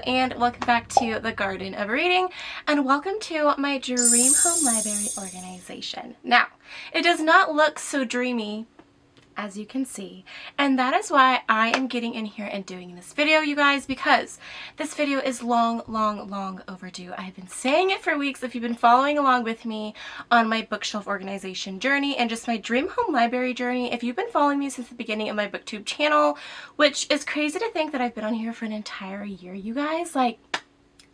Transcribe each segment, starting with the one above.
and welcome back to the Garden of Reading, and welcome to my Dream Home Library organization. Now, it does not look so dreamy, as you can see, and that is why I am getting in here and doing this video, you guys, because this video is long overdue. I have been saying it for weeks. If you've been following along with me on my bookshelf organization journey and just my dream home library journey, if you've been following me since the beginning of my Booktube channel, which is crazy to think that I've been on here for an entire year, you guys, like,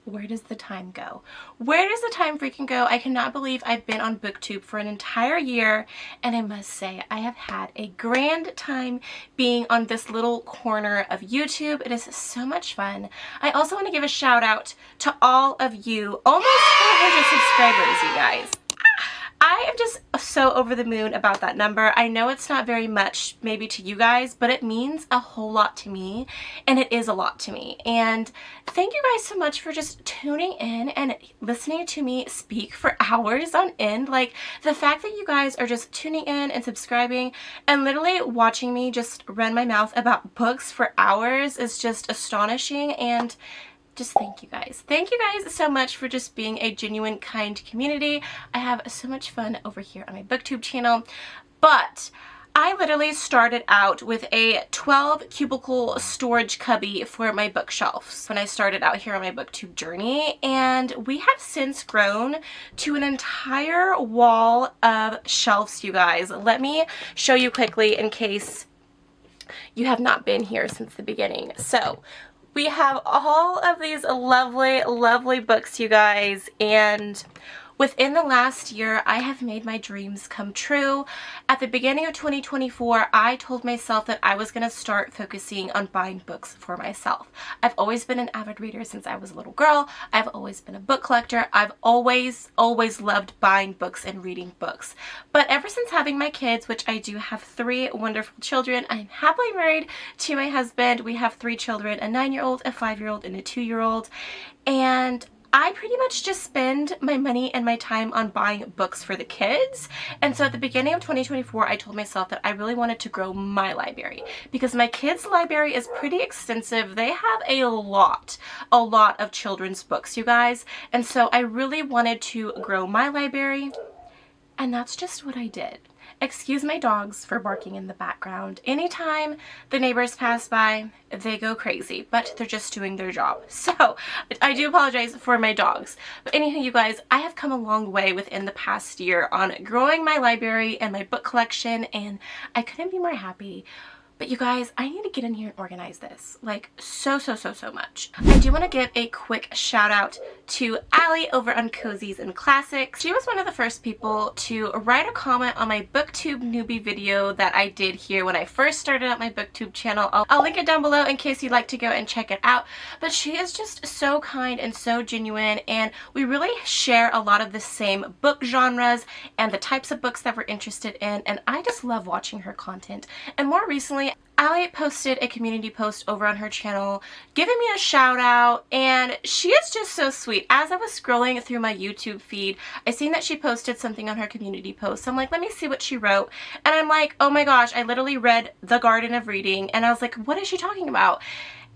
where does the time go? Where does the time freaking go? I cannot believe I've been on Booktube for an entire year, and I must say I have had a grand time being on this little corner of YouTube. It is so much fun. I also want to give a shout out to all of you, almost 400 subscribers, you guys. I am just so over the moon about that number. I know it's not very much maybe to you guys, but it means a whole lot to me, and it is a lot to me. And thank you guys so much for just tuning in and listening to me speak for hours on end. Like, the fact that you guys are just tuning in and subscribing and literally watching me just run my mouth about books for hours is just astonishing, and just thank you guys. Thank you guys so much for just being a genuine, kind community. I have so much fun over here on my Booktube channel. But I literally started out with a 12 cubicle storage cubby for my bookshelves when I started out here on my Booktube journey, and we have since grown to an entire wall of shelves, you guys. Let me show you quickly in case you have not been here since the beginning. So we have all of these lovely books, you guys, and within the last year, I have made my dreams come true. At the beginning of 2024, I told myself that I was going to start focusing on buying books for myself. I've always been an avid reader since I was a little girl. I've always been a book collector. I've always loved buying books and reading books. But ever since having my kids, which I do have 3 wonderful children, I'm happily married to my husband. We have 3 children, a 9-year-old, a 5-year-old, and a 2-year-old. And I pretty much just spend my money and my time on buying books for the kids. And so at the beginning of 2024, I told myself that I really wanted to grow my library because my kids' library is pretty extensive. They have a lot of children's books, you guys. And so I really wanted to grow my library, and that's just what I did. Excuse my dogs for barking in the background. Anytime the neighbors pass by, they go crazy, but they're just doing their job. So I do apologize for my dogs. But anyhow, you guys, I have come a long way within the past year on growing my library and my book collection, and I couldn't be more happy. But you guys, I need to get in here and organize this, like, so much. I do want to give a quick shout out to Allie over on Cozies and Classics. She was one of the first people to write a comment on my Booktube newbie video that I did here when I first started out my Booktube channel. I'll link it down below in case you'd like to go and check it out. But she is just so kind and so genuine, and we really share a lot of the same book genres and the types of books that we're interested in, and I just love watching her content. And more recently, Allie posted a community post over on her channel giving me a shout out, and she is just so sweet. As I was scrolling through my YouTube feed, I seen that she posted something on her community post. So I'm like, let me see what she wrote. And I'm like, oh my gosh, I literally read The Garden of Reading, and I was like, what is she talking about?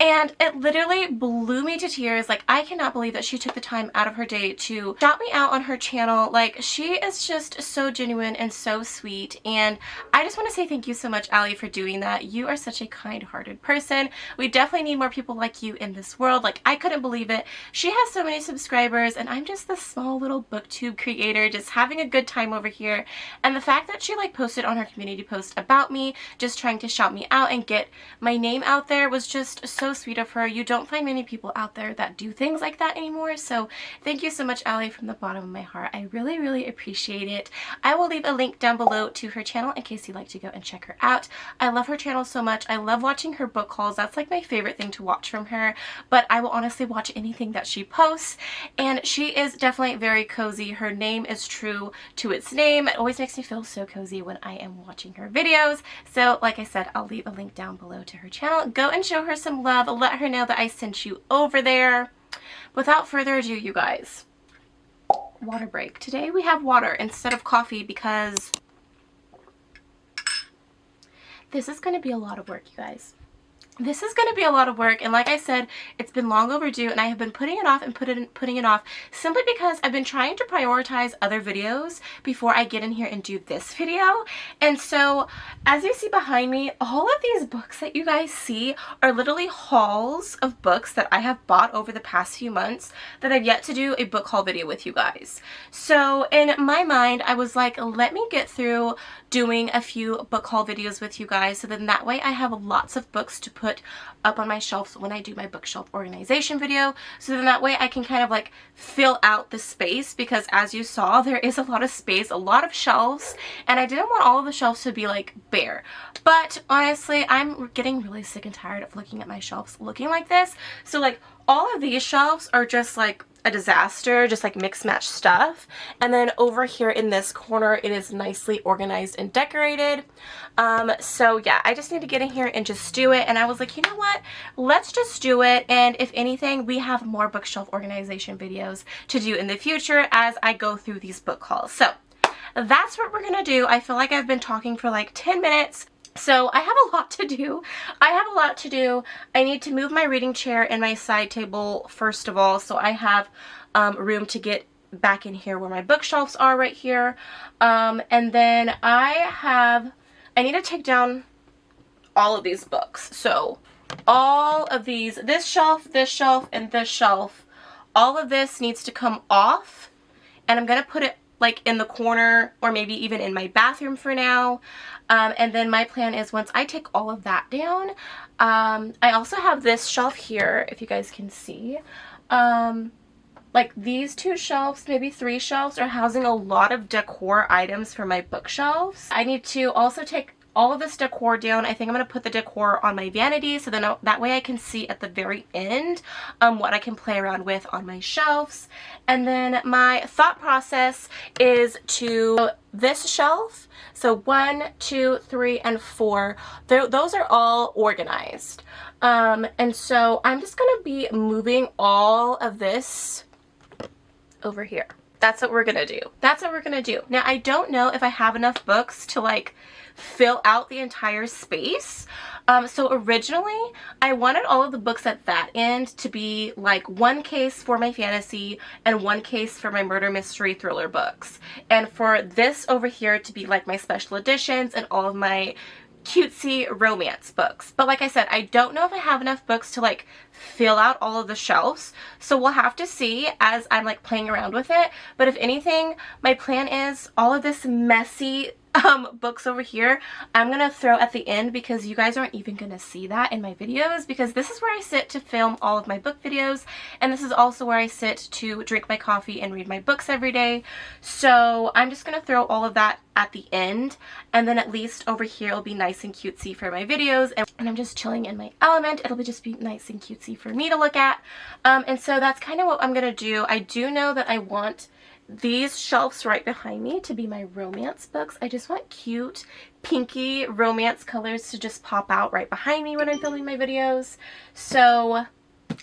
And it literally blew me to tears. Like, I cannot believe that she took the time out of her day to shout me out on her channel. Like, she is just so genuine and so sweet. And I just want to say thank you so much, Allie, for doing that. You are such a kind-hearted person. We definitely need more people like you in this world. Like, I couldn't believe it. She has so many subscribers, and I'm just this small little Booktube creator just having a good time over here. And the fact that she, like, posted on her community post about me, just trying to shout me out and get my name out there, was just so sweet of her. You don't find many people out there that do things like that anymore. So thank you so much, Allie, from the bottom of my heart. I really appreciate it. I will leave a link down below to her channel in case you'd like to go and check her out. I love her channel so much. I love watching her book hauls. That's like my favorite thing to watch from her, but I will honestly watch anything that she posts, and she is definitely very cozy. Her name is true to its name. It always makes me feel so cozy when I am watching her videos. So like I said, I'll leave a link down below to her channel. Go and show her some love. Let her know that I sent you over there. Without further ado, you guys, water break. Today we have water instead of coffee because this is going to be a lot of work, you guys. This is going to be a lot of work, and like I said, it's been long overdue, and I have been putting it off and putting it off simply because I've been trying to prioritize other videos before I get in here and do this video. And so as you see behind me, all of these books that you guys see are literally hauls of books that I have bought over the past few months that I've yet to do a book haul video with you guys. So in my mind, I was like, let me get through doing a few book haul videos with you guys, so then that way I have lots of books to put up on my shelves when I do my bookshelf organization video, so then that way I can kind of like fill out the space, because as you saw, there is a lot of space, a lot of shelves, and I didn't want all of the shelves to be like bare. But honestly, I'm getting really sick and tired of looking at my shelves looking like this. So like all of these shelves are just like a disaster, just like mix match stuff, and then over here in this corner it is nicely organized and decorated. So yeah, I just need to get in here and just do it, and I was like, you know what, let's just do it, and if anything, we have more bookshelf organization videos to do in the future as I go through these book hauls. So that's what we're gonna do. I feel like I've been talking for like 10 minutes. So I have a lot to do. I need to move my reading chair and my side table first of all, so I have room to get back in here where my bookshelves are right here. And then I need to take down all of these books. So all of these, this shelf, and this shelf, all of this needs to come off, and I'm gonna put it like in the corner or maybe even in my bathroom for now. And then my plan is once I take all of that down, I also have this shelf here, if you guys can see. Like these 2 shelves, maybe 3 shelves, are housing a lot of decor items for my bookshelves. I need to also take all of this decor down. I think I'm going to put the decor on my vanity, so then that way I can see at the very end what I can play around with on my shelves. And then my thought process is to this shelf, so 1, 2, 3, and 4, those are all organized. And so I'm just going to be moving all of this over here. That's what we're gonna do. That's what we're gonna do. Now, I don't know if I have enough books to like fill out the entire space. So originally, I wanted all of the books at that end to be like 1 case for my fantasy and 1 case for my murder mystery thriller books. And for this over here to be like my special editions and all of my cutesy romance books. But like I said, I don't know if I have enough books to like fill out all of the shelves, so we'll have to see as I'm like playing around with it. But if anything, my plan is all of this messy books over here I'm gonna throw at the end, because you guys aren't even gonna see that in my videos, because this is where I sit to film all of my book videos, and this is also where I sit to drink my coffee and read my books every day. So I'm just gonna throw all of that at the end, and then at least over here it'll be nice and cutesy for my videos, and I'm just chilling in my element. It'll just be nice and cutesy for me to look at. And so that's kind of what I'm gonna do. I do know that I want these shelves right behind me to be my romance books. I just want cute pinky romance colors to just pop out right behind me when I'm filming my videos. So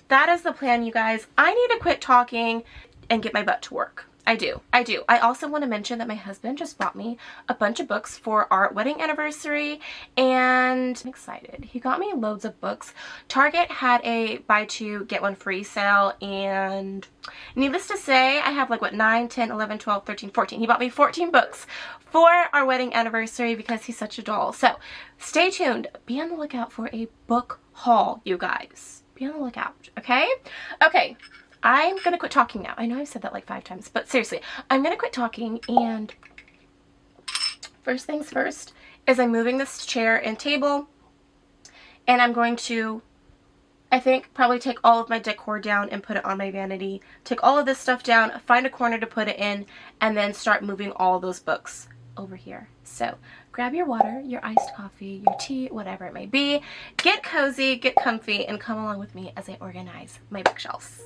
that is the plan, you guys. I need to quit talking and get my butt to work. I do. I also want to mention that my husband just bought me a bunch of books for our wedding anniversary, and I'm excited. He got me loads of books. Target had a buy 2 get 1 free sale, and needless to say, I have like what, 9, 10, 11, 12, 13, 14. He bought me 14 books for our wedding anniversary because he's such a doll. So stay tuned. Be on the lookout for a book haul, you guys. Be on the lookout, okay? Okay. I'm gonna quit talking now. I know I've said that like 5 times, but seriously, I'm gonna quit talking, and first things first is I'm moving this chair and table, and I'm going to, I think, probably take all of my decor down and put it on my vanity, take all of this stuff down, find a corner to put it in, and then start moving all those books over here. So grab your water, your iced coffee, your tea, whatever it may be, get cozy, get comfy, and come along with me as I organize my bookshelves.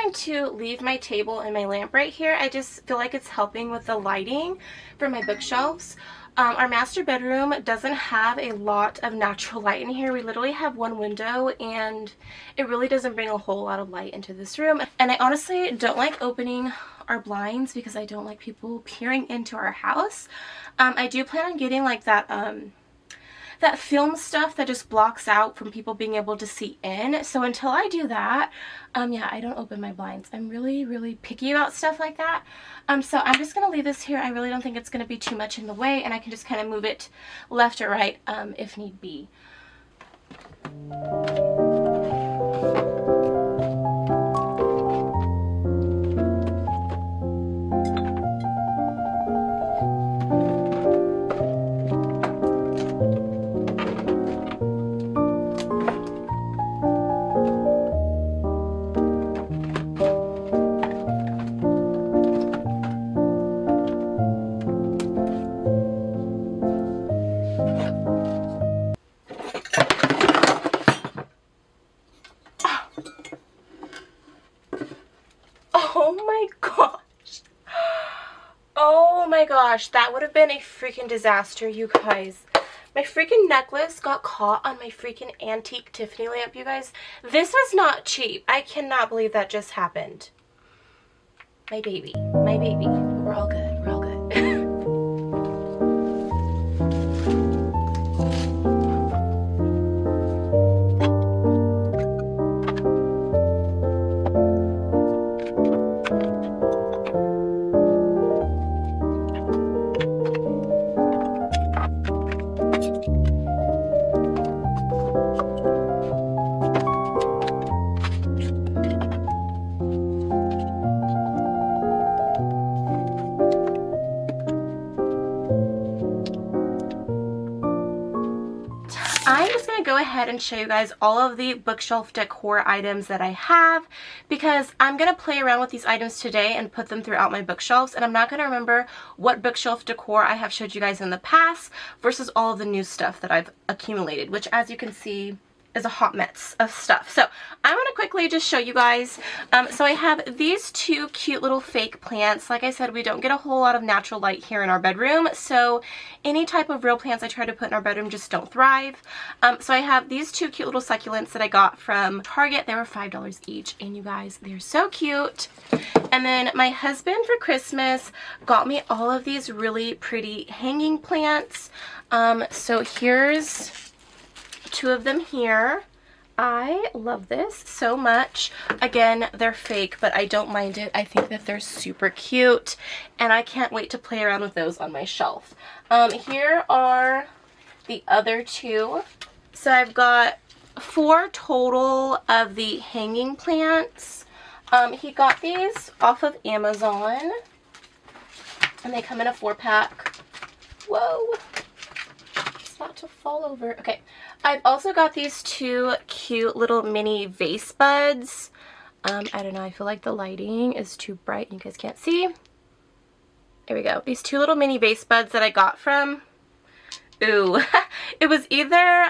going to leave my table and my lamp right here. I just feel like it's helping with the lighting for my bookshelves. Our master bedroom doesn't have a lot of natural light in here. We literally have one window and it really doesn't bring a whole lot of light into this room. And I honestly don't like opening our blinds because I don't like people peering into our house. I do plan on getting like that film stuff that just blocks out from people being able to see in. So until I do that, yeah, I don't open my blinds. I'm really, really picky about stuff like that. So I'm just going to leave this here. I really don't think it's going to be too much in the way, and I can just kind of move it left or right if need be. Oh my gosh, that would have been a freaking disaster, you guys. My freaking necklace got caught on my freaking antique Tiffany lamp, you guys. This was not cheap. I cannot believe that just happened. My baby. My baby. We're all good. We're all good. I'm just going to go ahead and show you guys all of the bookshelf decor items that I have, because I'm going to play around with these items today and put them throughout my bookshelves, and I'm not going to remember what bookshelf decor I have showed you guys in the past versus all of the new stuff that I've accumulated, which, as you can see, is a hot mess of stuff. So I'm going to quickly just show you guys. So I have these two cute little fake plants. Like I said, we don't get a whole lot of natural light here in our bedroom, so any type of real plants I try to put in our bedroom just don't thrive. So I have these two cute little succulents that I got from Target. They were $5 each, and you guys, they're so cute. And then my husband for Christmas got me all of these really pretty hanging plants. So here's two of them here. I love this so much. Again, they're fake, but I don't mind it. I think that they're super cute, and I can't wait to play around with those on my shelf. Here are the other two. So I've got 4 total of the hanging plants. He got these off of Amazon, and they come in a 4-pack. Whoa! It's about to fall over. Okay. I've also got these 2 cute little mini vase buds. I don't know, I feel like the lighting is too bright and you guys can't see. There we go. These 2 little mini vase buds that I got from, it was either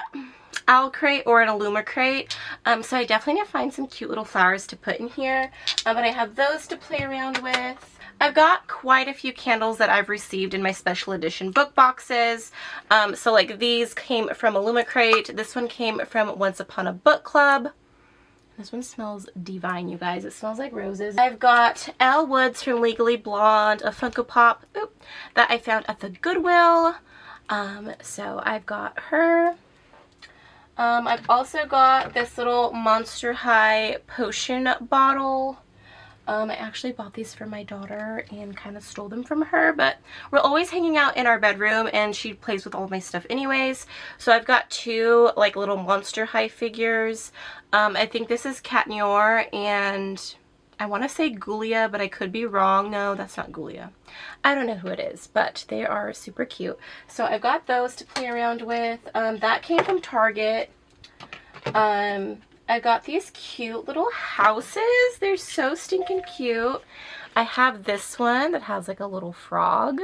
Owlcrate or an Owlcrate. So I definitely need to find some cute little flowers to put in here. But I have those to play around with. I've got quite a few candles that I've received in my special edition book boxes. So like these came from Owlcrate. This one came from Once Upon a Book Club. This one smells divine, you guys. It smells like roses. I've got Elle Woods from Legally Blonde, a Funko Pop that I found at the Goodwill. So I've got her. I've also got this little Monster High potion bottle. I actually bought these for my daughter and kind of stole them from her, but we're always hanging out in our bedroom and she plays with all of my stuff anyways. So I've got 2 like little Monster High figures. I think this is Cat Noir and I want to say Ghoulia, but I could be wrong. No, that's not Ghoulia. I don't know who it is, but they are super cute. So I've got those to play around with. That came from Target. I got these cute little houses. They're so stinking cute. I have this one that has like a little frog.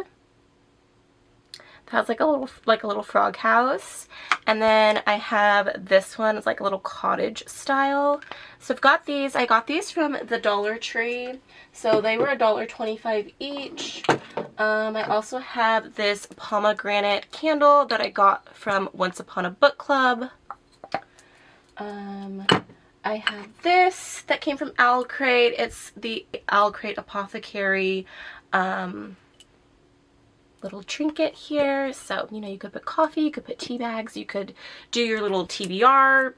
that has like a little frog house. And then I have this one. It's like a little cottage style. So I've got these. I got these from the Dollar Tree. So they were $1.25 each. I also have this pomegranate candle that I got from Once Upon a Book Club. I have this that came from Owlcrate. It's the Owlcrate Apothecary little trinket here. So, you know, you could put coffee, you could put tea bags, you could do your little TBR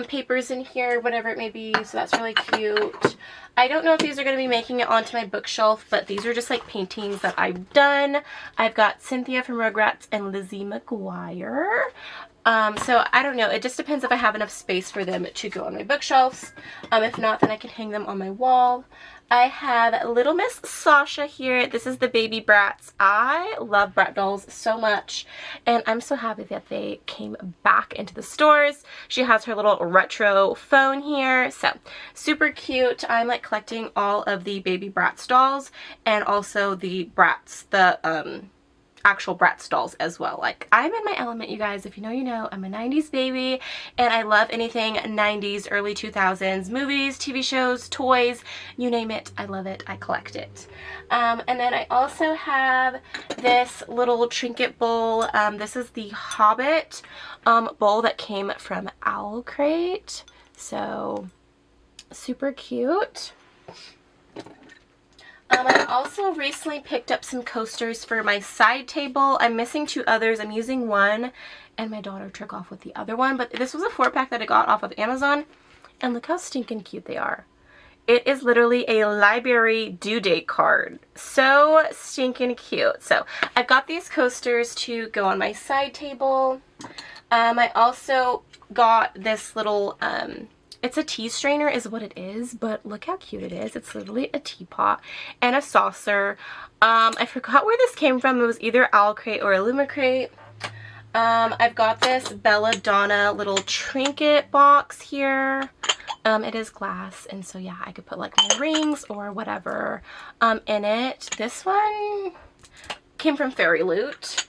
papers in here, whatever it may be. So that's really cute. I don't know if these are going to be making it onto my bookshelf, but these are just like paintings that I've done. I've got Cynthia from Rugrats and Lizzie McGuire. So I don't know. It just depends if I have enough space for them to go on my bookshelves. If not, then I can hang them on my wall. I have Little Miss Sasha here. This is the Baby Bratz. I love Brat dolls so much, and I'm so happy that they came back into the stores. She has her little retro phone here, so super cute. I'm like collecting all of the Baby Bratz dolls and also the Bratz, the actual Bratz dolls as well. Like, I'm in my element, you guys. If you know, you know. I'm a 90s baby, and I love anything 90s, early 2000s, movies, TV shows, toys, you name it. I love it. I collect it. And then I also have this little trinket bowl. This is the Hobbit bowl that came from Owlcrate. So, super cute. I also recently picked up some coasters for my side table. I'm missing 2 others. I'm using one, and my daughter took off with the other one. But this was a 4-pack that I got off of Amazon, and look how stinking cute they are. It is literally a library due date card. So stinking cute. So I've got these coasters to go on my side table. I also got this little... it's a tea strainer is what it is, but look how cute it is. It's literally a teapot and a saucer. I forgot where this came from. It was either Owlcrate or Illumicrate. I've got this Belladonna little trinket box here. It is glass, and so yeah, I could put like my rings or whatever in it. This one came from Fairy Loot.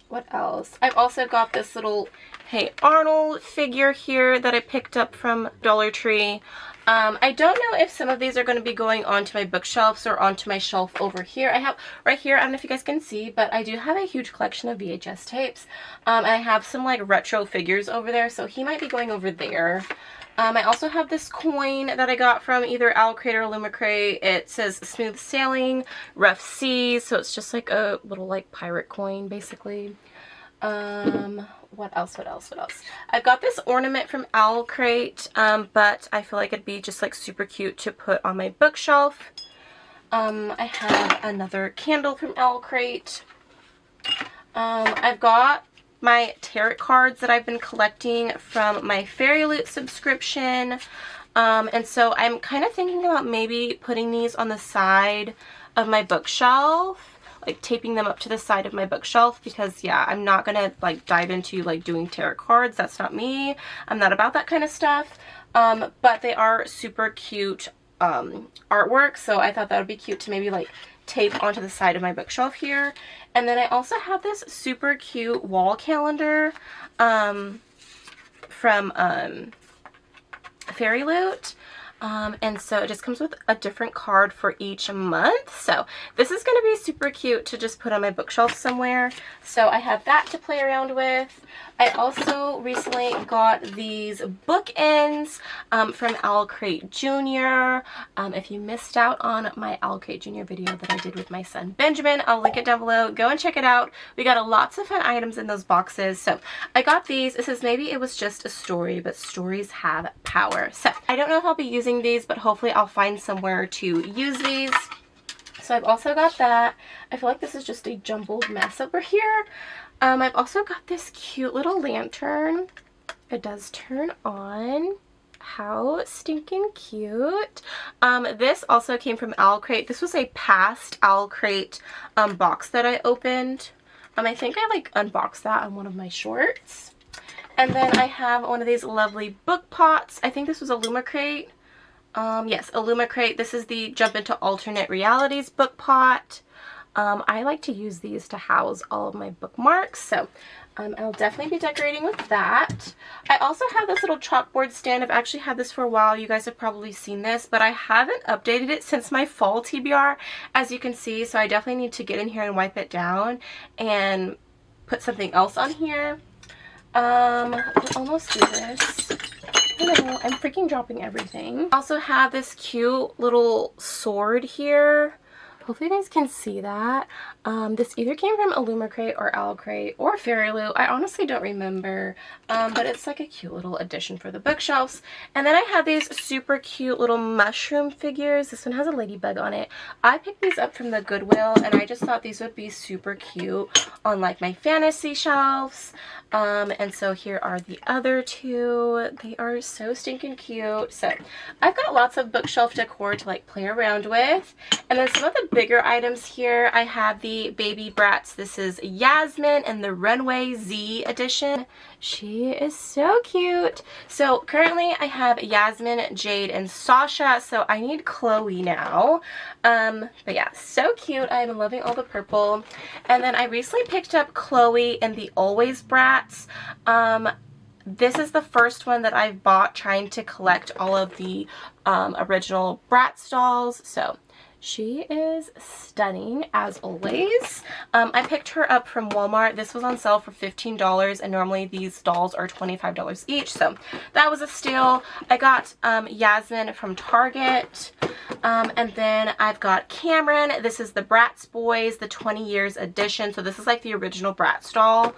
What else? I've also got this little Hey Arnold figure here that I picked up from Dollar Tree. I don't know if some of these are going to be going onto my bookshelves or onto my shelf over here. I have right here, I don't know if you guys can see, but I do have a huge collection of VHS tapes. And I have some like retro figures over there, so he might be going over there. I also have this coin that I got from either Owlcrate or Illumicrate. It says Smooth Sailing, Rough Seas, so it's just like a little like pirate coin basically. What else? I've got this ornament from Owlcrate, but I feel like it'd be just like super cute to put on my bookshelf. I have another candle from Owlcrate. I've got my tarot cards that I've been collecting from my Fairy Loot subscription. And so I'm kind of thinking about maybe putting these on the side of my bookshelf. Like taping them up to the side of my bookshelf, because yeah, I'm not gonna like dive into like doing tarot cards. That's not me. I'm not about that kind of stuff. But they are super cute artwork, so I thought that would be cute to maybe like tape onto the side of my bookshelf here. And then I also have this super cute wall calendar from Fairy Loot. And so it just comes with a different card for each month. So this is going to be super cute to just put on my bookshelf somewhere. So I have that to play around with. I also recently got these bookends from Owlcrate Jr. If you missed out on my Owlcrate Jr. video that I did with my son Benjamin, I'll link it down below. Go and check it out. We got lots of fun items in those boxes. So I got these. It says maybe it was just a story, but stories have power. So I don't know if I'll be using these, but hopefully I'll find somewhere to use these. So I've also got that. I feel like this is just a jumbled mess over here. I've also got this cute little lantern. It does turn on. How stinking cute. This also came from Owlcrate. This was a past Owlcrate box that I opened. I think I like unboxed that on one of my shorts. And then I have one of these lovely book pots. I think this was Illumicrate. Yes, Illumicrate. This is the Jump into Alternate Realities book pot. I like to use these to house all of my bookmarks, so I'll definitely be decorating with that. I also have this little chalkboard stand. I've actually had this for a while. You guys have probably seen this, but I haven't updated it since my fall TBR, as you can see, so I definitely need to get in here and wipe it down and put something else on here. We'll almost do this. Oh, I'm freaking dropping everything. Also have this cute little sword here. Hopefully you guys can see that. This either came from Owlcrate or Owlcrate or Fairy. I honestly don't remember, but it's like a cute little addition for the bookshelves. And then I have these super cute little mushroom figures. This one has a ladybug on it. I picked these up from the Goodwill, and I just thought these would be super cute on like my fantasy shelves. And so here are the other two. They are so stinking cute. So I've got lots of bookshelf decor to like play around with. And then some of the bigger items here, I have the Baby Brats. This is Yasmin and the Runway Z edition. She is so cute. So currently I have Yasmin, Jade, and Sasha, so I need Chloe now. But yeah, so cute. I'm loving all the purple. And then I recently picked up Chloe and the Always Brats. This is the first one that I've bought trying to collect all of the original Bratz dolls. So she is stunning as always. I picked her up from Walmart. This was on sale for $15, and normally these dolls are $25 each, so that was a steal. I got Yasmin from Target, and then I've got Cameron. This is the Bratz Boys, the 20 years edition, so this is like the original Bratz doll.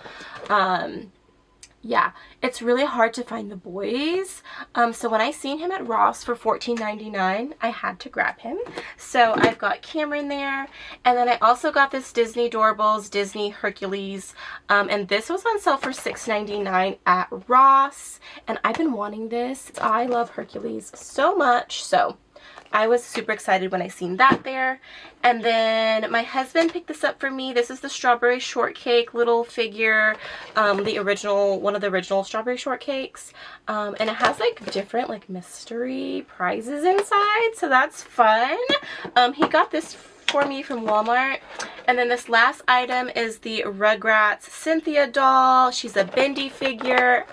Yeah, it's really hard to find the boys. So when I seen him at Ross for $14.99, I had to grab him. So I've got Cameron there. And then I also got this Disney Doorables, Disney Hercules. And this was on sale for $6.99 at Ross. And I've been wanting this. I love Hercules so much. So I was super excited when I seen that there. And then my husband picked this up for me. This is the Strawberry Shortcake little figure, the original, one of the original Strawberry Shortcakes. And it has like different like mystery prizes inside, so that's fun. He got this for me from Walmart. And then this last item is the Rugrats Cynthia doll. She's a bendy figure.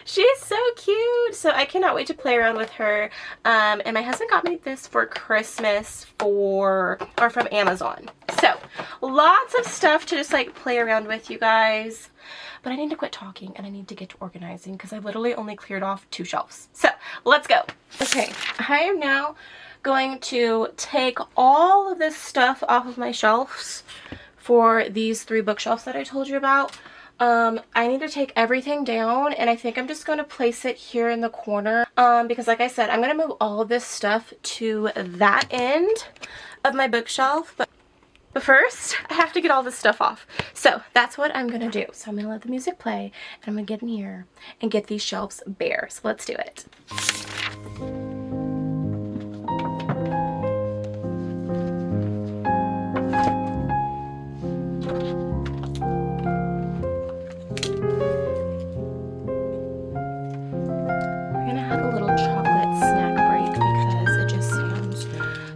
She's so cute. So I cannot wait to play around with her. And my husband got me this for Christmas from Amazon. So lots of stuff to just like play around with, you guys. But I need to quit talking and I need to get to organizing because I've literally only cleared off 2 shelves. So let's go. Okay, I am now going to take all of this stuff off of my shelves for these 3 bookshelves that I told you about. I need to take everything down, and I think I'm just going to place it here in the corner, because like I said, I'm going to move all of this stuff to that end of my bookshelf, but first I have to get all this stuff off. So that's what I'm going to do. So I'm going to let the music play, and I'm going to get in here and get these shelves bare. So let's do it.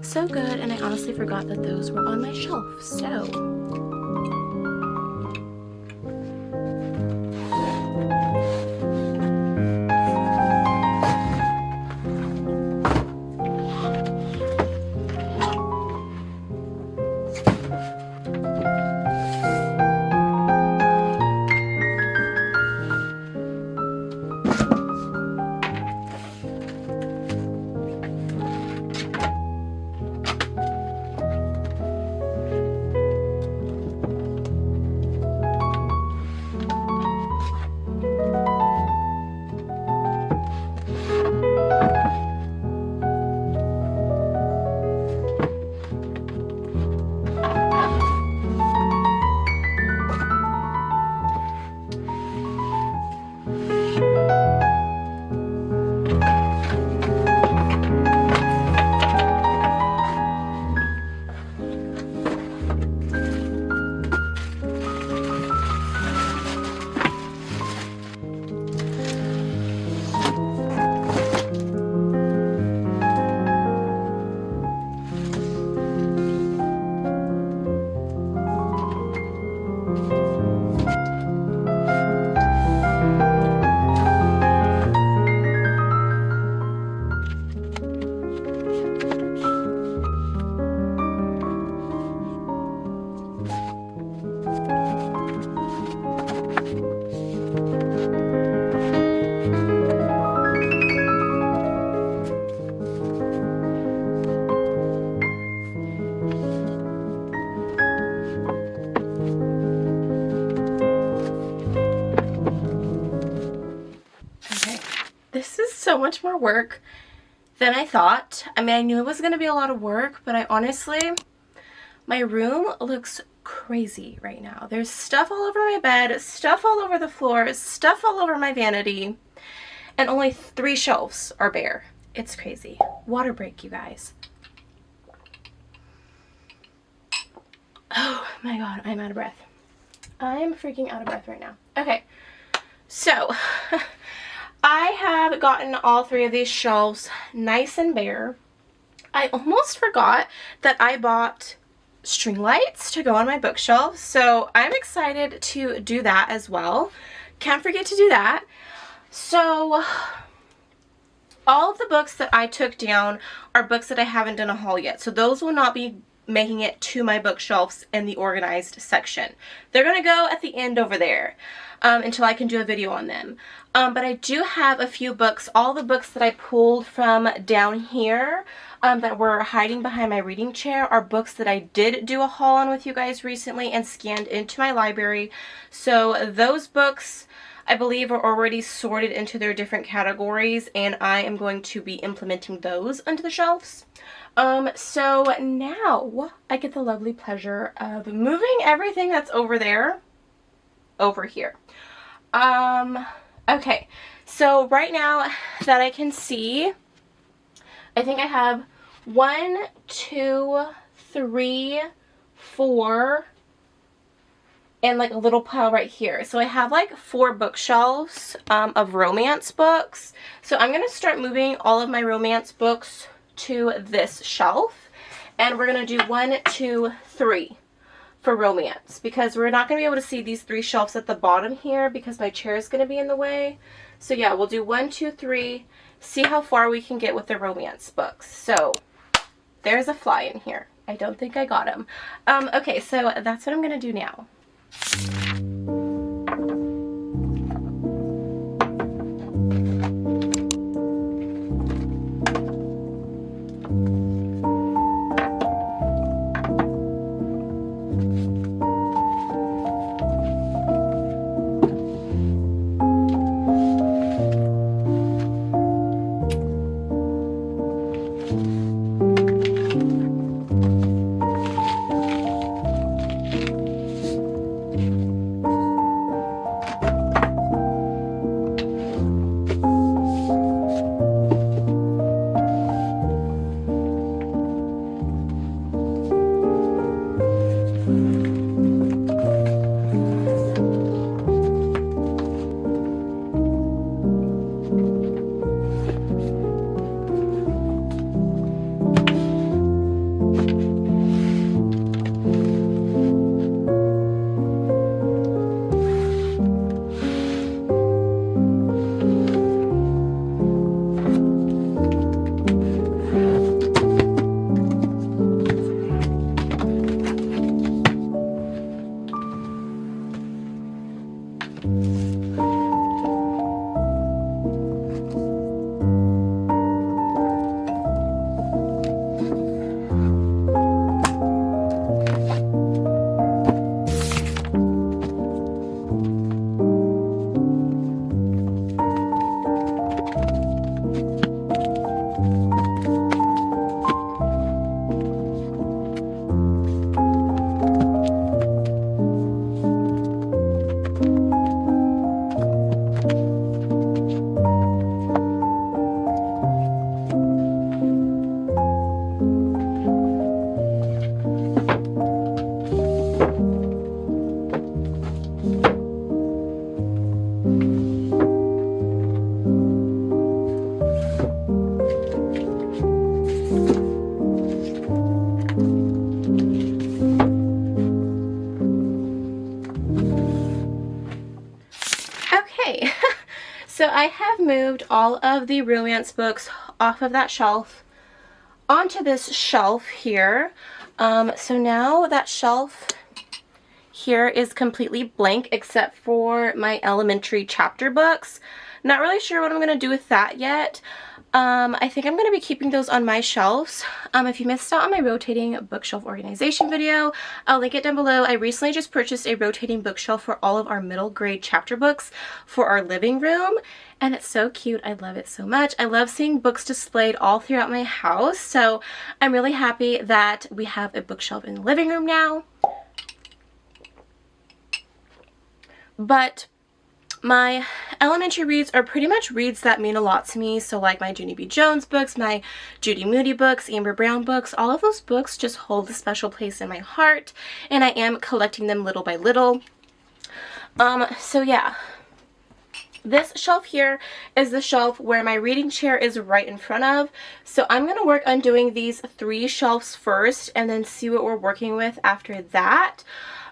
So good, and I honestly forgot that those were on my shelf, so so much more work than I thought. I mean, I knew it was going to be a lot of work, but I honestly, my room looks crazy right now. There's stuff all over my bed, stuff all over the floor, stuff all over my vanity, and only 3 shelves are bare. It's crazy. Water break, you guys. Oh my god, I'm out of breath. I'm freaking out of breath right now. Okay, so I have gotten all 3 of these shelves nice and bare. I almost forgot that I bought string lights to go on my bookshelves, so I'm excited to do that as well. Can't forget to do that. So all of the books that I took down are books that I haven't done a haul yet, so those will not be making it to my bookshelves in the organized section. They're gonna go at the end over there until I can do a video on them. But I do have a few books. All the books that I pulled from down here that were hiding behind my reading chair are books that I did do a haul on with you guys recently and scanned into my library. So those books, I believe, are already sorted into their different categories, and I am going to be implementing those onto the shelves. So now I get the lovely pleasure of moving everything that's over there over here. Okay, so right now that I can see, I think I have 1, 2, 3, 4, and like a little pile right here. So I have like 4 bookshelves of romance books. So I'm going to start moving all of my romance books to this shelf, and we're going to do 1, 2, 3 for romance, because we're not going to be able to see these 3 shelves at the bottom here because my chair is going to be in the way. So yeah, we'll do 1, 2, 3, see how far we can get with the romance books. So there's a fly in here. I don't think I got him. Okay, so that's what I'm going to do now. So I have moved all of the romance books off of that shelf onto this shelf here. So now that shelf here is completely blank except for my elementary chapter books. Not really sure what I'm going to do with that yet. I think I'm going to be keeping those on my shelves. If you missed out on my rotating bookshelf organization video, I'll link it down below. I recently just purchased a rotating bookshelf for all of our middle grade chapter books for our living room, and it's so cute. I love it so much. I love seeing books displayed all throughout my house, so I'm really happy that we have a bookshelf in the living room now. But my elementary reads are pretty much reads that mean a lot to me. So like my Junie B. Jones books, my Judy Moody books, Amber Brown books, all of those books just hold a special place in my heart, and I am collecting them little by little. So yeah, this shelf here is the shelf where my reading chair is right in front of. So I'm going to work on doing these 3 shelves first and then see what we're working with after that.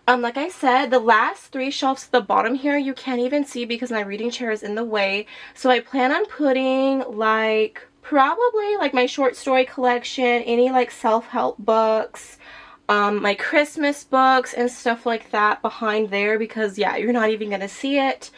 Like I said, the last 3 shelves at the bottom here, you can't even see because my reading chair is in the way. So I plan on putting like probably like my short story collection, any like self-help books, my Christmas books and stuff like that behind there because yeah, you're not even gonna see it.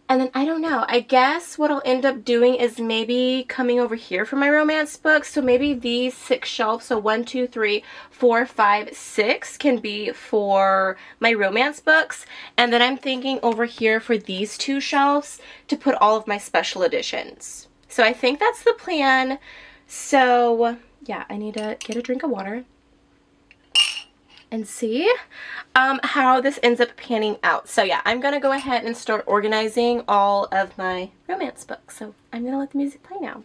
And then I don't know, I guess what I'll end up doing is maybe coming over here for my romance books. So maybe these 6 shelves, so 1, 2, 3, 4, 5, 6 can be for my romance books. And then I'm thinking over here for these 2 shelves to put all of my special editions. So I think that's the plan. So yeah, I need to get a drink of water and see how this ends up panning out. So yeah, I'm gonna go ahead and start organizing all of my romance books. So I'm gonna let the music play now.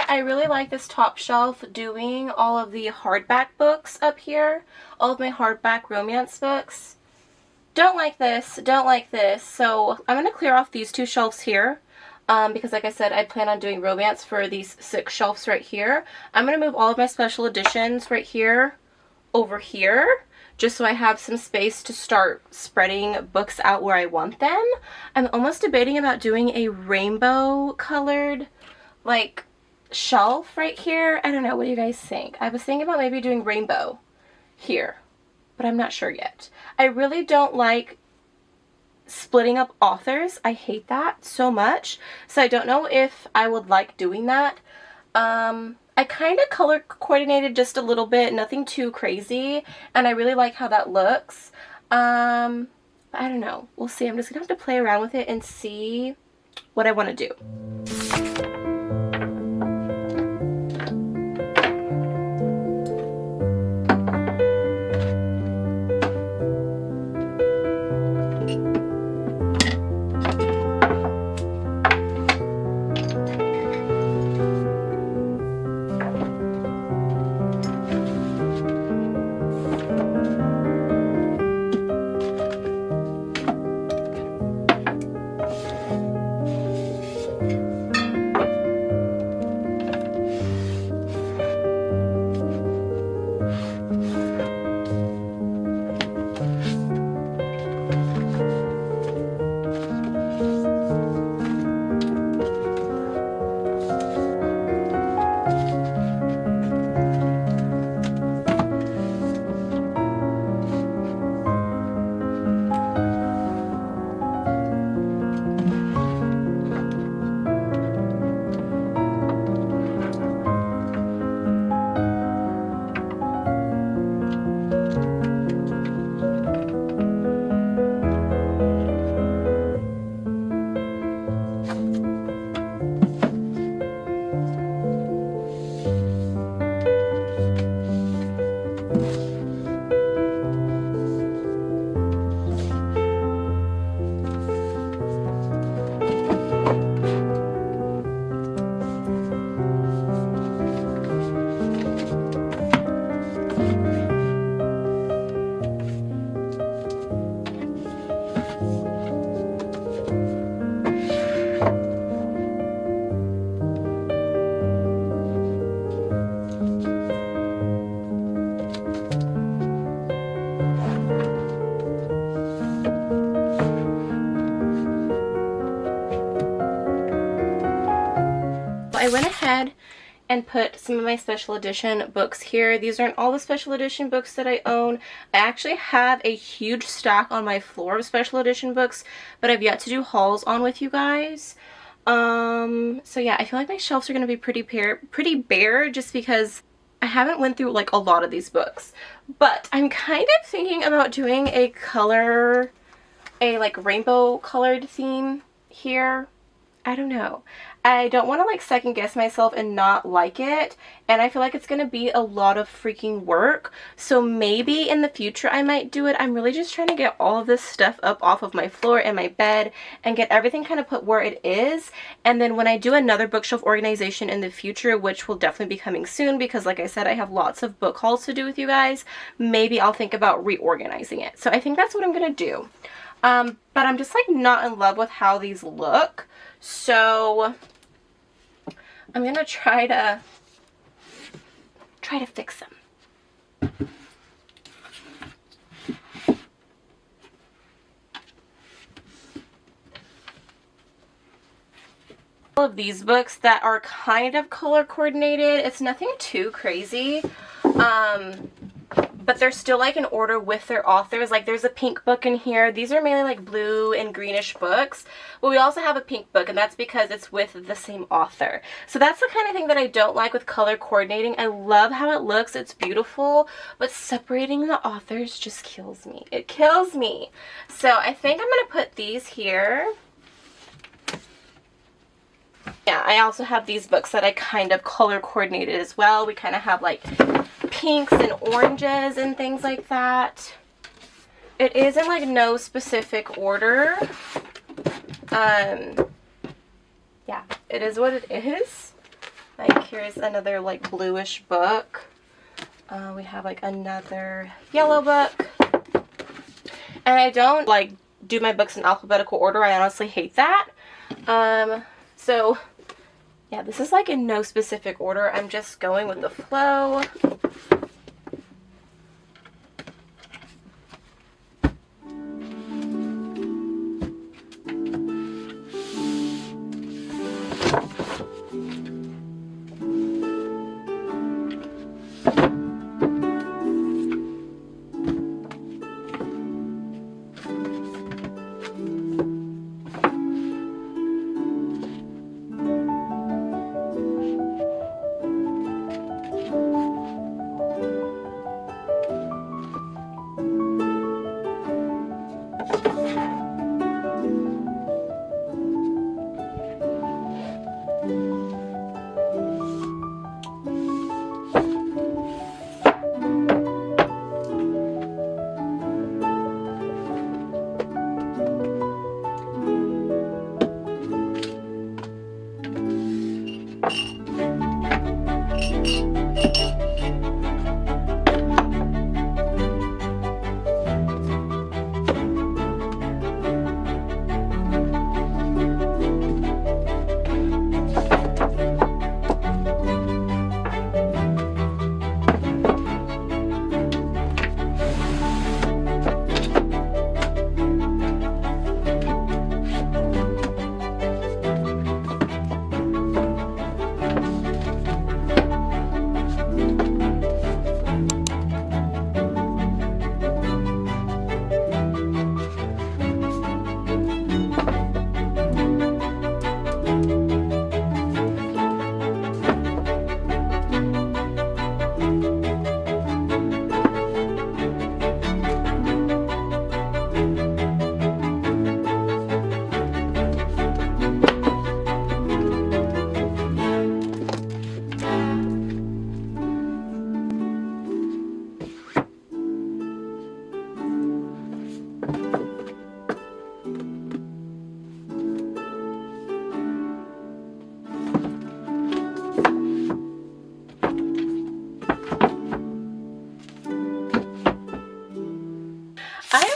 I really like this top shelf doing all of the hardback books up here, all of my hardback romance books. Don't like this, don't like this. So I'm going to clear off these 2 shelves here because like I said, I plan on doing romance for these 6 shelves right here. I'm going to move all of my special editions right here over here just so I have some space to start spreading books out where I want them. I'm almost debating about doing a rainbow colored like shelf right here. I don't know, what do you guys think? I was thinking about maybe doing rainbow here, but I'm not sure yet. I really don't like splitting up authors. I hate that so much. So I don't know if I would like doing that. I kind of color coordinated just a little bit, nothing too crazy, and I really like how that looks. I don't know. We'll see. I'm just gonna have to play around with it and see what I want to do. and put some of my special edition books here. These aren't all the special edition books that I own. I actually have a huge stack on my floor of special edition books, but I've yet to do hauls on with you guys. So yeah, I feel like my shelves are going to be pretty bare just because I haven't went through like a lot of these books. But I'm kind of thinking about doing a like rainbow colored theme here. I don't know. I don't want to like second guess myself and not like it, and I feel like it's going to be a lot of freaking work, so maybe in the future I might do it. I'm really just trying to get all of this stuff up off of my floor and my bed and get everything kind of put where it is, and then when I do another bookshelf organization in the future, which will definitely be coming soon because like I said, I have lots of book hauls to do with you guys, maybe I'll think about reorganizing it. So I think that's what I'm going to do. But I'm just like not in love with how these look, so I'm gonna try to fix them. All of these books that are kind of color coordinated. It's nothing too crazy. But they're still like in order with their authors. Like there's a pink book in here. These are mainly like blue and greenish books. But we also have a pink book, and that's because it's with the same author. So that's the kind of thing that I don't like with color coordinating. I love how it looks. It's beautiful. But separating the authors just kills me. It kills me. So I think I'm going to put these here. Yeah, I also have these books that I kind of color coordinated as well. We kind of have like pinks and oranges and things like that. It is in like no specific order. Yeah, it is what it is. Like here's another like bluish book. We have like another yellow book. And I don't like do my books in alphabetical order. I honestly hate that. So yeah, this is like in no specific order. I'm just going with the flow.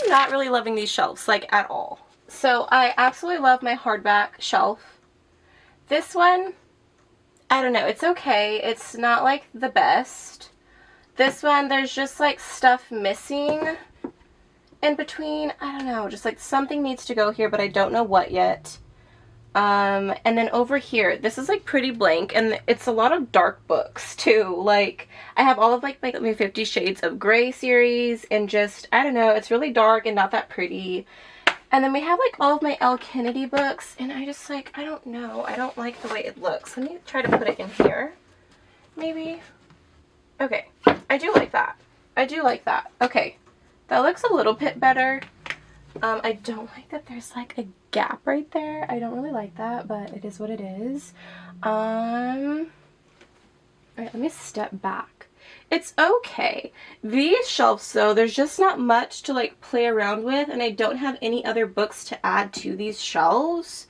Not really loving these shelves like at all. So I absolutely love my hardback shelf. This one, I don't know, it's okay. It's not like the best. This one, there's just like stuff missing in between. I don't know, just like something needs to go here, but I don't know what yet. And then over here, this is like pretty blank, and it's a lot of dark books too. Like I have all of like my 50 Shades of Grey series, and just, I don't know, it's really dark and not that pretty. And then we have like all of my L. Kennedy books, and I just like, I don't know, I don't like the way it looks. Let me try to put it in here, maybe. Okay, I do like that. I do like that. Okay, that looks a little bit better. I don't like that there's like a gap right there. I don't really like that, but it is what it is. Alright, let me step back. It's okay. These shelves though, there's just not much to like play around with, and I don't have any other books to add to these shelves.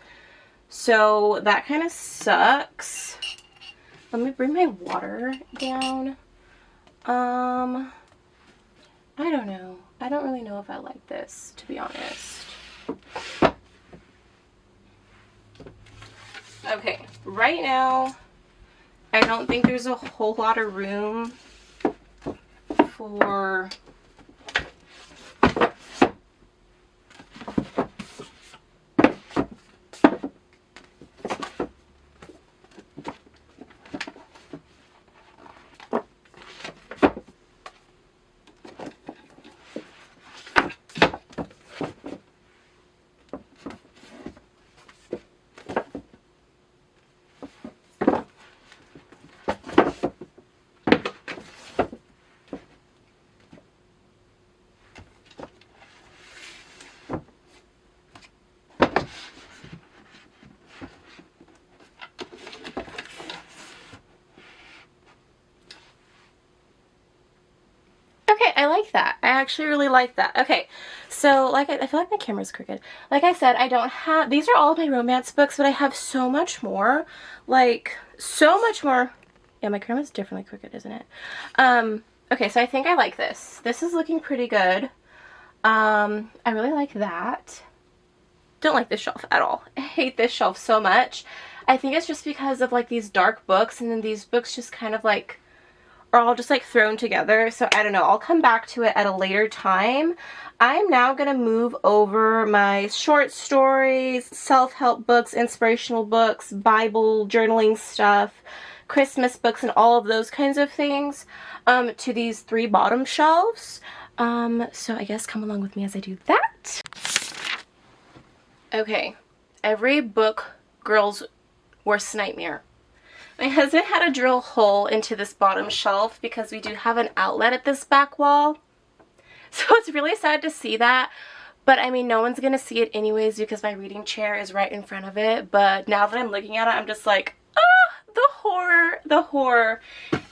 So that kind of sucks. Let me bring my water down. I don't know. I don't really know if I like this, to be honest. Okay, right now, I don't think there's a whole lot of room for I like that. I actually really like that. Okay, so like I feel like my camera's crooked. Like I said, I don't have, these are all of my romance books, but I have so much more. Like, so much more. Yeah, my camera's definitely crooked, isn't it? Okay, so I think I like this. This is looking pretty good. I really like that. Don't like this shelf at all. I hate this shelf so much. I think it's just because of like these dark books, and then these books just kind of like are all just like thrown together. So I don't know, I'll come back to it at a later time. I'm now gonna move over my short stories, self-help books, inspirational books, Bible, journaling stuff, Christmas books, and all of those kinds of things to these 3 bottom shelves. So I guess come along with me as I do that. Okay, every book girl's worst nightmare. My husband had to drill a hole into this bottom shelf because we do have an outlet at this back wall. So it's really sad to see that. But I mean, no one's going to see it anyways because my reading chair is right in front of it. But now that I'm looking at it, I'm just like, ah, the horror, the horror.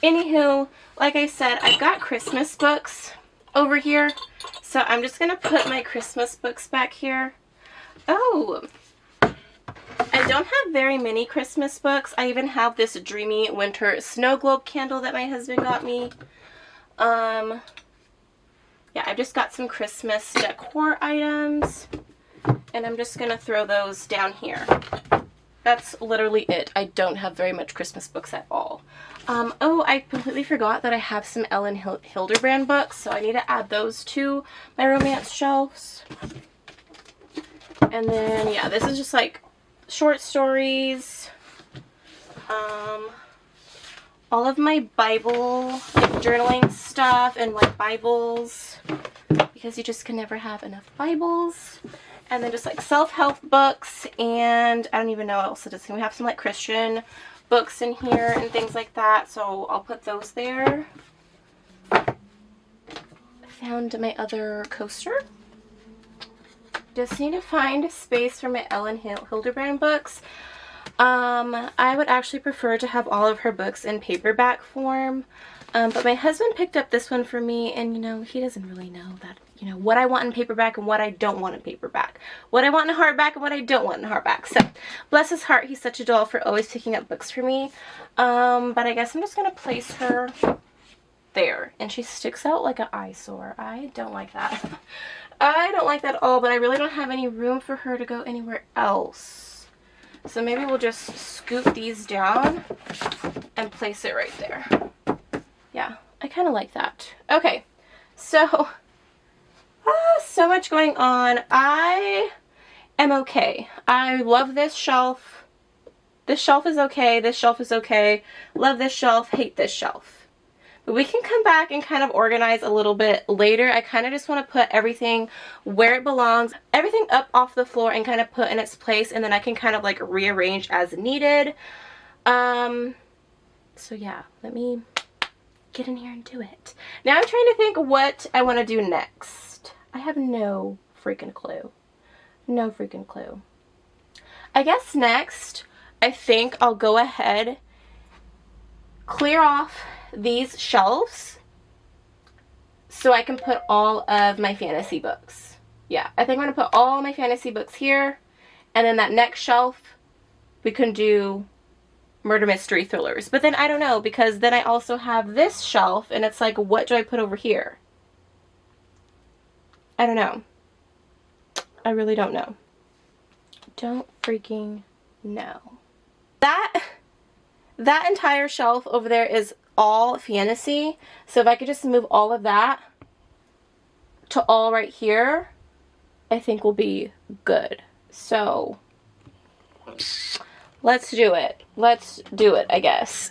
Anywho, like I said, I've got Christmas books over here. So I'm just going to put my Christmas books back here. Oh, I don't have very many Christmas books. I even have this Dreamy Winter Snow Globe candle that my husband got me. Yeah, I've just got some Christmas decor items, and I'm just gonna throw those down here. That's literally it. I don't have very much Christmas books at all. Oh, I completely forgot that I have some Ellen Hilderbrand books, so I need to add those to my romance shelves. And then, yeah, this is just like short stories, all of my Bible, like journaling stuff, and like Bibles, because you just can never have enough Bibles. And then just like self-help books, and I don't even know what else it is. We have some like Christian books in here and things like that, so I'll put those there. I found my other coaster. Just need to find space for my Ellen Hilderbrand books. I would actually prefer to have all of her books in paperback form, but my husband picked up this one for me, and you know, he doesn't really know that, you know, what I want in paperback and what I don't want in paperback, what I want in hardback and what I don't want in hardback. So bless his heart, he's such a doll for always picking up books for me. But I guess I'm just gonna place her there, and she sticks out like an eyesore. I don't like that. I don't like that at all, but I really don't have any room for her to go anywhere else. So maybe we'll just scoot these down and place it right there. Yeah, I kind of like that. Okay, so so much going on. I am okay. I love this shelf. This shelf is okay. This shelf is okay. Love this shelf. Hate this shelf. But we can come back and kind of organize a little bit later. I kind of just want to put everything where it belongs. Everything up off the floor and kind of put in its place. And then I can kind of like rearrange as needed. So yeah, let me get in here and do it. Now I'm trying to think what I want to do next. I have no freaking clue. No freaking clue. I guess next, I think I'll go ahead, clear off these shelves so I can put all of my fantasy books. Yeah, I think I'm going to put all my fantasy books here, and then that next shelf we can do murder mystery thrillers. But then I don't know, because then I also have this shelf and it's like, what do I put over here? I don't know. I really don't know. Don't freaking know. That entire shelf over there is all fantasy. So if I could just move all of that to all right here, I think will be good. So let's do it. Let's do it, I guess.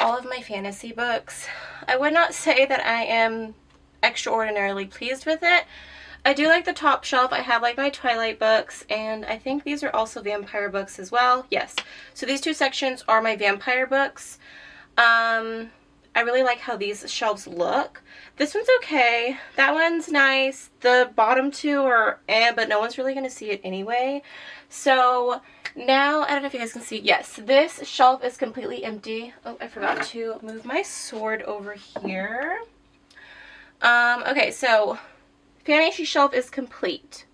All of my fantasy books. I would not say that I am extraordinarily pleased with it. I do like the top shelf. I have like my Twilight books, and I think these are also vampire books as well. Yes. So these two sections are my vampire books. I really like how these shelves look. This one's okay. That one's nice. The bottom two are but no one's really going to see it anyway. So now, I don't know if you guys can see. Yes, this shelf is completely empty. Oh, I forgot to move my sword over here. Okay, so fantasy shelf is complete.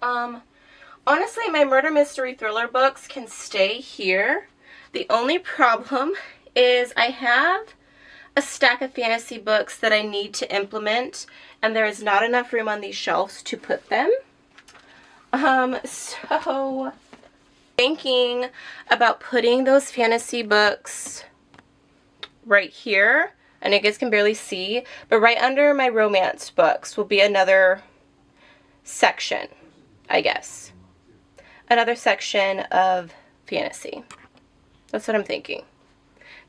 Honestly, my murder mystery thriller books can stay here. The only problem is I have a stack of fantasy books that I need to implement, and there is not enough room on these shelves to put them. So thinking about putting those fantasy books right here. And you guys can barely see, but right under my romance books will be another section, I guess. Another section of fantasy. That's what I'm thinking.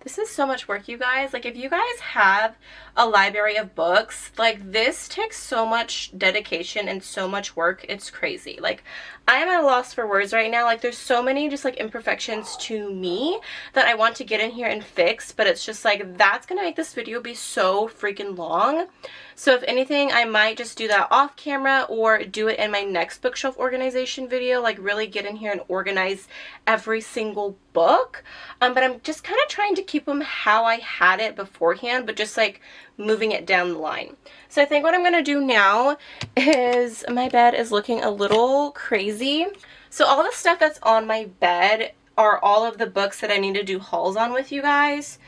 This is so much work, you guys. Like, if you guys have a library of books, like, this takes so much dedication and so much work. It's crazy. Like, I am at a loss for words right now. Like, there's so many just, like, imperfections to me that I want to get in here and fix, but it's just, like, that's gonna make this video be so freaking long. So if anything, I might just do that off camera or do it in my next bookshelf organization video, like really get in here and organize every single book. But I'm just kind of trying to keep them how I had it beforehand, but just like moving it down the line. So I think what I'm going to do now is, my bed is looking a little crazy. So all the stuff that's on my bed are all of the books that I need to do hauls on with you guys.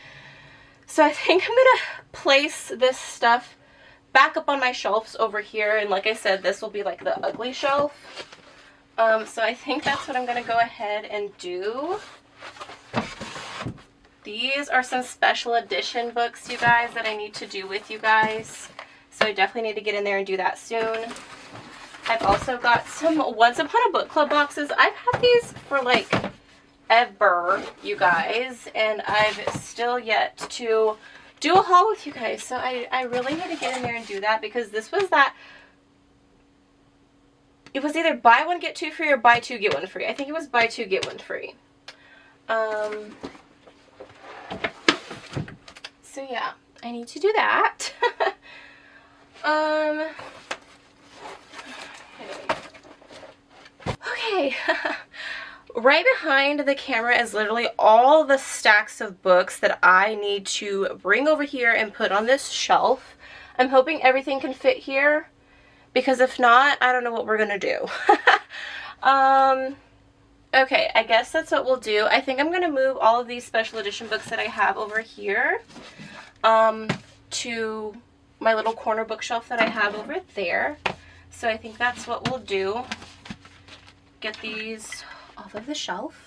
So I think I'm going to place this stuff back up on my shelves over here, and like I said, this will be like the ugly shelf. So I think that's what I'm going to go ahead and do. These are some special edition books, you guys, that I need to do with you guys. So I definitely need to get in there and do that soon. I've also got some Once Upon a Book Club boxes. I've had these for like ever, you guys, and I've still yet to do a haul with you guys. So I really need to get in there and do that, because this was that, it was either buy one get two free or buy two get one free. I think it was buy two get one free. So yeah, I need to do that. Okay. Right behind the camera is literally all the stacks of books that I need to bring over here and put on this shelf. I'm hoping everything can fit here, because if not, I don't know what we're gonna do. Okay, I guess that's what we'll do. I think I'm gonna move all of these special edition books that I have over here to my little corner bookshelf that I have over there. So I think that's what we'll do. Get these off of the shelf.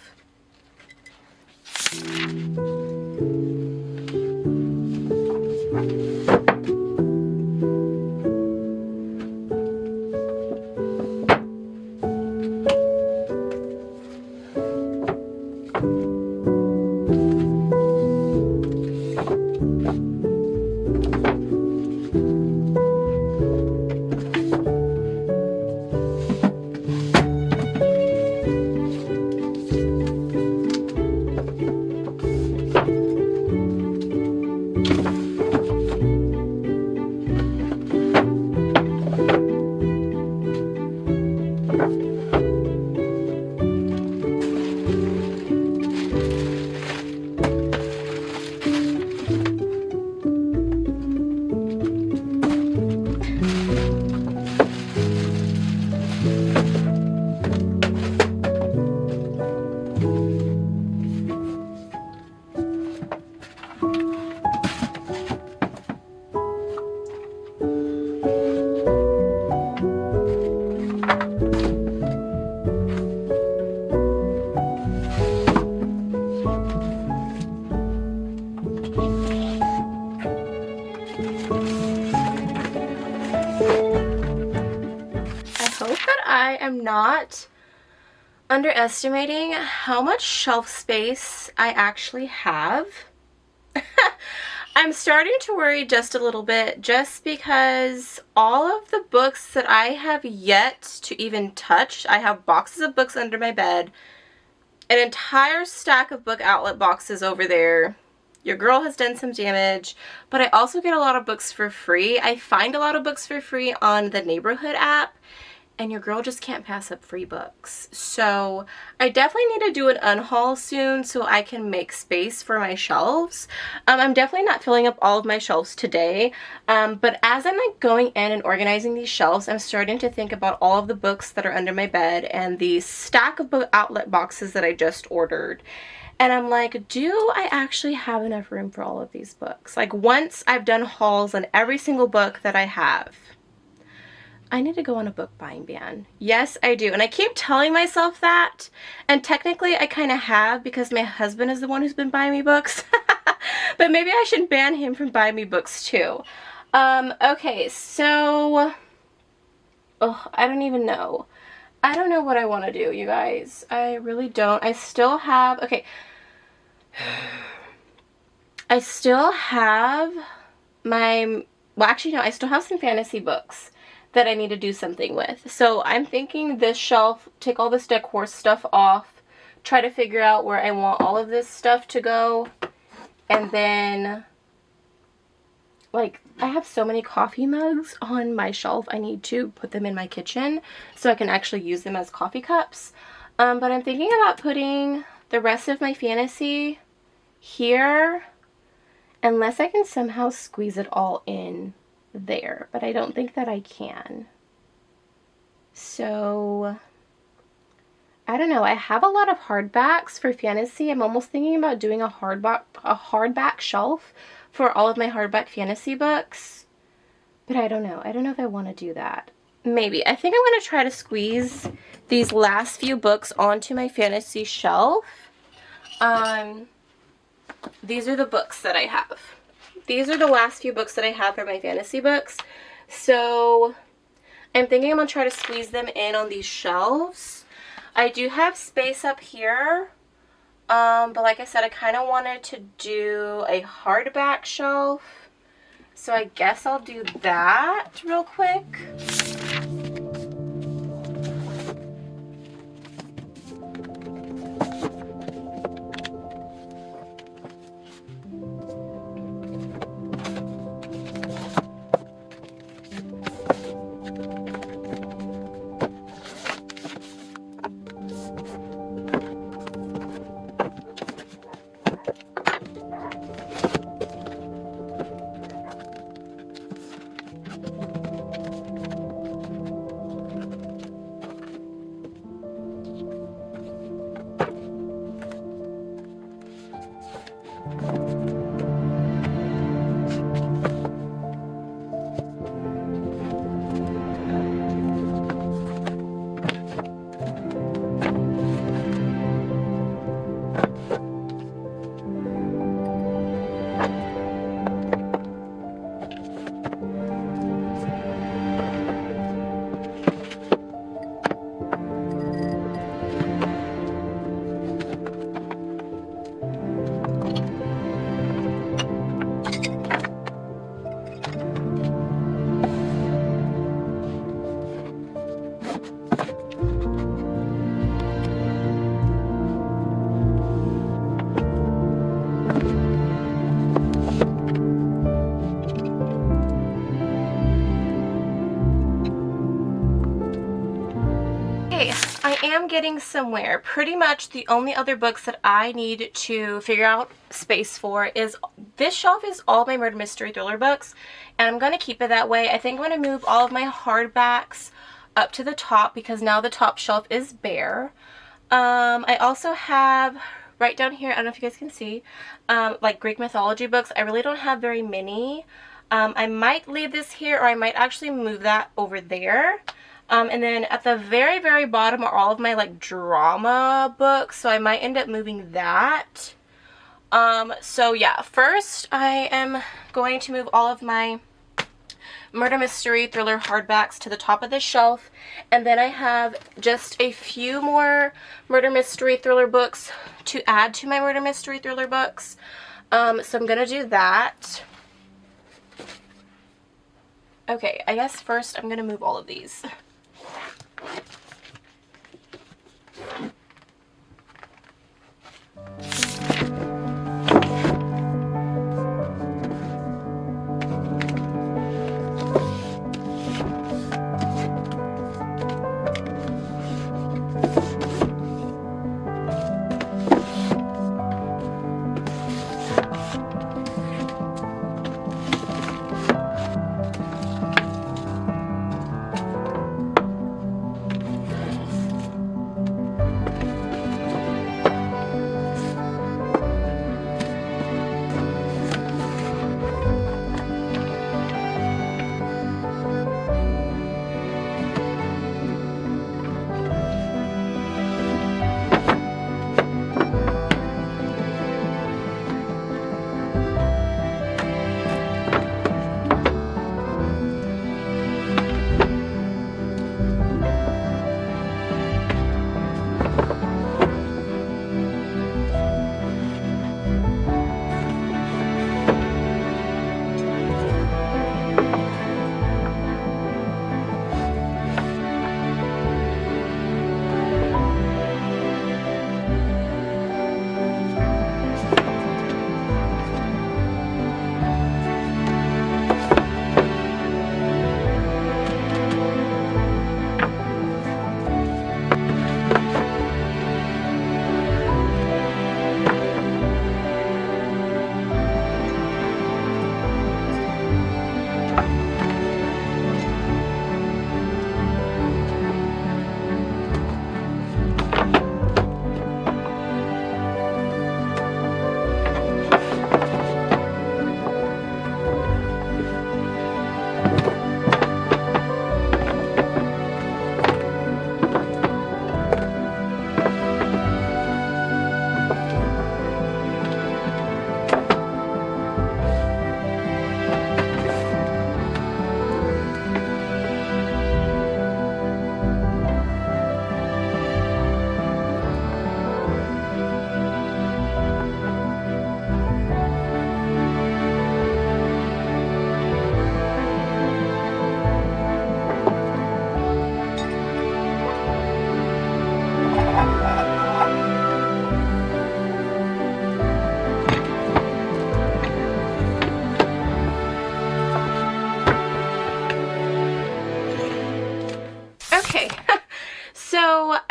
I am not underestimating how much shelf space I actually have. I'm starting to worry just a little bit, just because all of the books that I have yet to even touch, I have boxes of books under my bed, an entire stack of book outlet boxes over there. Your girl has done some damage, but I also get a lot of books for free. I find a lot of books for free on the Neighborhood app, and your girl just can't pass up free books. So I definitely need to do an unhaul soon so I can make space for my shelves. I'm definitely not filling up all of my shelves today, but as I'm like going in and organizing these shelves, I'm starting to think about all of the books that are under my bed and the stack of book outlet boxes that I just ordered. And I'm like, do I actually have enough room for all of these books? Like, once I've done hauls on every single book that I have, I need to go on a book buying ban. Yes, I do. And I keep telling myself that. And technically I kind of have, because my husband is the one who's been buying me books. But maybe I should ban him from buying me books too. Okay, so... oh, I don't even know. I don't know what I want to do, you guys. I really don't. I still have... okay. I still have my... well, actually, no. I still have some fantasy books that I need to do something with. So I'm thinking this shelf, take all this decor stuff off, try to figure out where I want all of this stuff to go, and then, like, I have so many coffee mugs on my shelf. I need to put them in my kitchen so I can actually use them as coffee cups. But I'm thinking about putting the rest of my fantasy here, unless I can somehow squeeze it all in there, but I don't think that I can. So I don't know. I have a lot of hardbacks for fantasy. I'm almost thinking about doing a hardback shelf for all of my hardback fantasy books, but I don't know. I don't know if I want to do that. Maybe. I think I'm going to try to squeeze these last few books onto my fantasy shelf. These are the books that I have. These are the last few books that I have for my fantasy books. So I'm thinking I'm going to try to squeeze them in on these shelves. I do have space up here. But like I said, I kind of wanted to do a hardback shelf. So I guess I'll do that real quick. I am getting somewhere. Pretty much the only other books that I need to figure out space for is, this shelf is all my murder mystery thriller books, and I'm going to keep it that way. I think I'm going to move all of my hardbacks up to the top because now the top shelf is bare. I also have right down here, I don't know if you guys can see, like Greek mythology books. I really don't have very many. I might leave this here, or I might actually move that over there. And then at the very, very bottom are all of my, like, drama books, so I might end up moving that. So yeah, first I am going to move all of my murder mystery thriller hardbacks to the top of this shelf, and then I have just a few more murder mystery thriller books to add to my murder mystery thriller books. So I'm gonna do that. Okay, I guess first I'm gonna move all of these.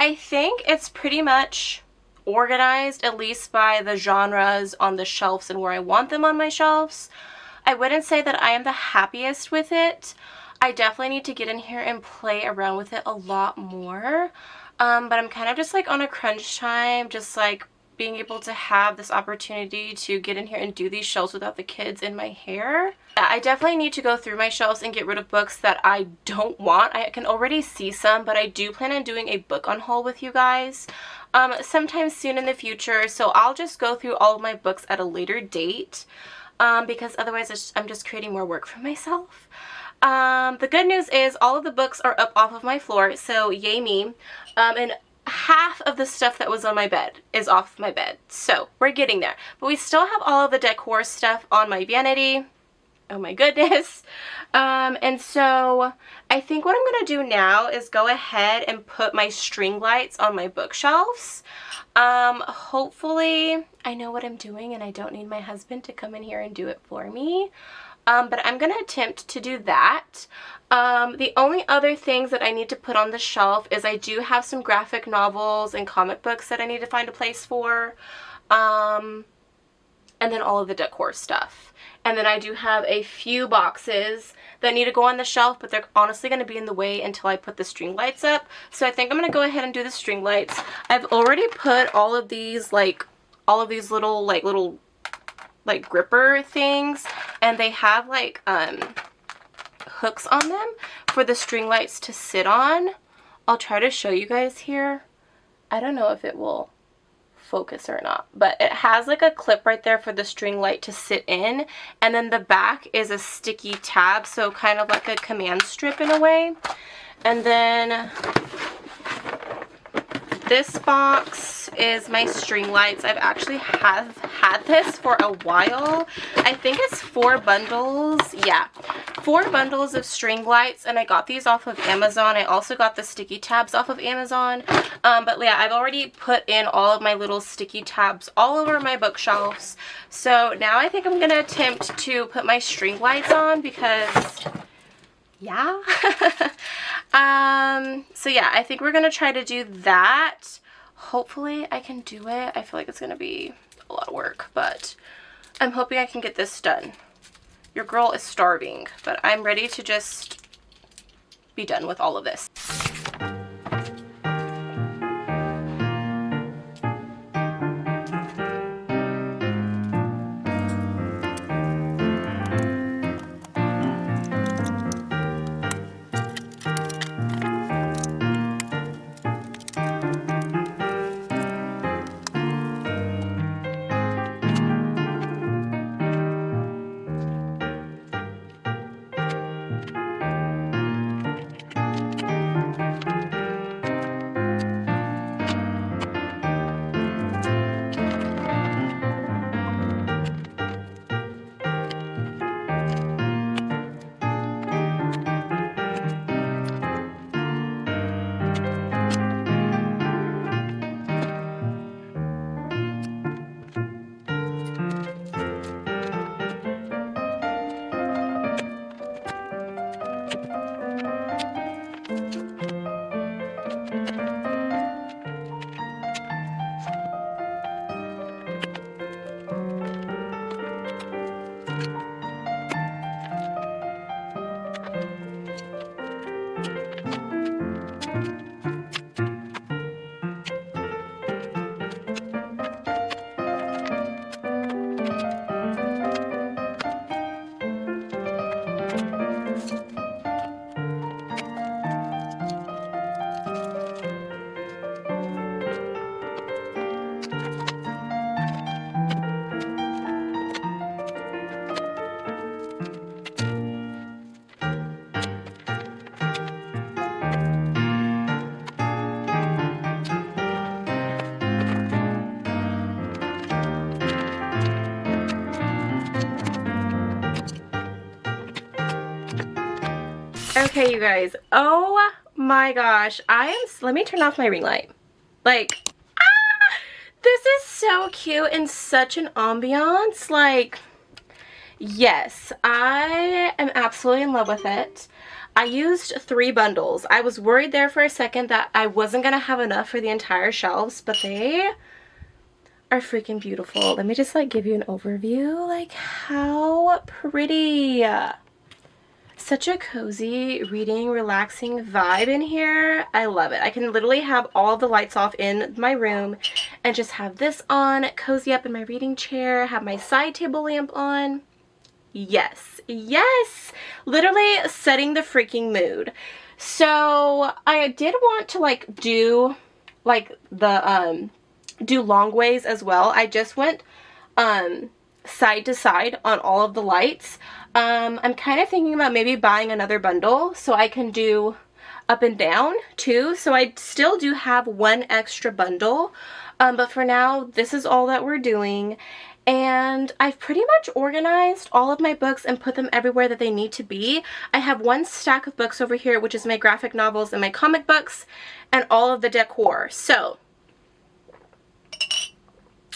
I think it's pretty much organized, at least by the genres on the shelves and where I want them on my shelves. I wouldn't say that I am the happiest with it. I definitely need to get in here and play around with it a lot more. But I'm kind of just like on a crunch time, just like being able to have this opportunity to get in here and do these shelves without the kids in my hair. I definitely need to go through my shelves and get rid of books that I don't want. I can already see some, but I do plan on doing a book on haul with you guys sometime soon in the future. So I'll just go through all of my books at a later date because otherwise I'm just creating more work for myself. The good news is all of the books are up off of my floor, so yay me. And half of the stuff that was on my bed is off my bed, so we're getting there. But we still have all of the decor stuff on my vanity. Oh my goodness. And so I think what I'm going to do now is go ahead and put my string lights on my bookshelves. Hopefully I know what I'm doing and I don't need my husband to come in here and do it for me. But I'm going to attempt to do that. The only other things that I need to put on the shelf is I do have some graphic novels and comic books that I need to find a place for. And then all of the decor stuff. And then I do have a few boxes that need to go on the shelf, but they're honestly going to be in the way until I put the string lights up. So I think I'm going to go ahead and do the string lights. I've already put all of these, little gripper things, and they have like hooks on them for the string lights to sit on. I'll try to show you guys here. I don't know if it will focus or not, but it has like a clip right there for the string light to sit in, and then the back is a sticky tab, so kind of like a command strip in a way. And then this box is my string lights. I've actually have had this for a while. I think it's 4 bundles. Yeah, 4 bundles of string lights, and I got these off of Amazon. I also got the sticky tabs off of Amazon. But yeah, I've already put in all of my little sticky tabs all over my bookshelves. So now I think I'm going to attempt to put my string lights on because, yeah. So yeah, I think we're going to try to do that. Hopefully I can do it. I feel like it's going to be a lot of work, but I'm hoping I can get this done. Your girl is starving, but I'm ready to just be done with all of this. Okay, you guys. Oh my gosh. Let me turn off my ring light. Like, this is so cute and such an ambiance. Like, yes, I am absolutely in love with it. I used 3 bundles. I was worried there for a second that I wasn't going to have enough for the entire shelves, but they are freaking beautiful. Let me just like give you an overview. Like, how pretty. Such a cozy, reading, relaxing vibe in here. I love it. I can literally have all the lights off in my room and just have this on, cozy up in my reading chair, have my side table lamp on. Yes, yes, literally setting the freaking mood. So I did want to like do like the do long ways as well. I just went side to side on all of the lights. I'm kind of thinking about maybe buying another bundle so I can do up and down too. So I still do have 1 extra bundle, but for now this is all that we're doing. And I've pretty much organized all of my books and put them everywhere that they need to be. I have 1 stack of books over here, which is my graphic novels and my comic books and all of the decor. So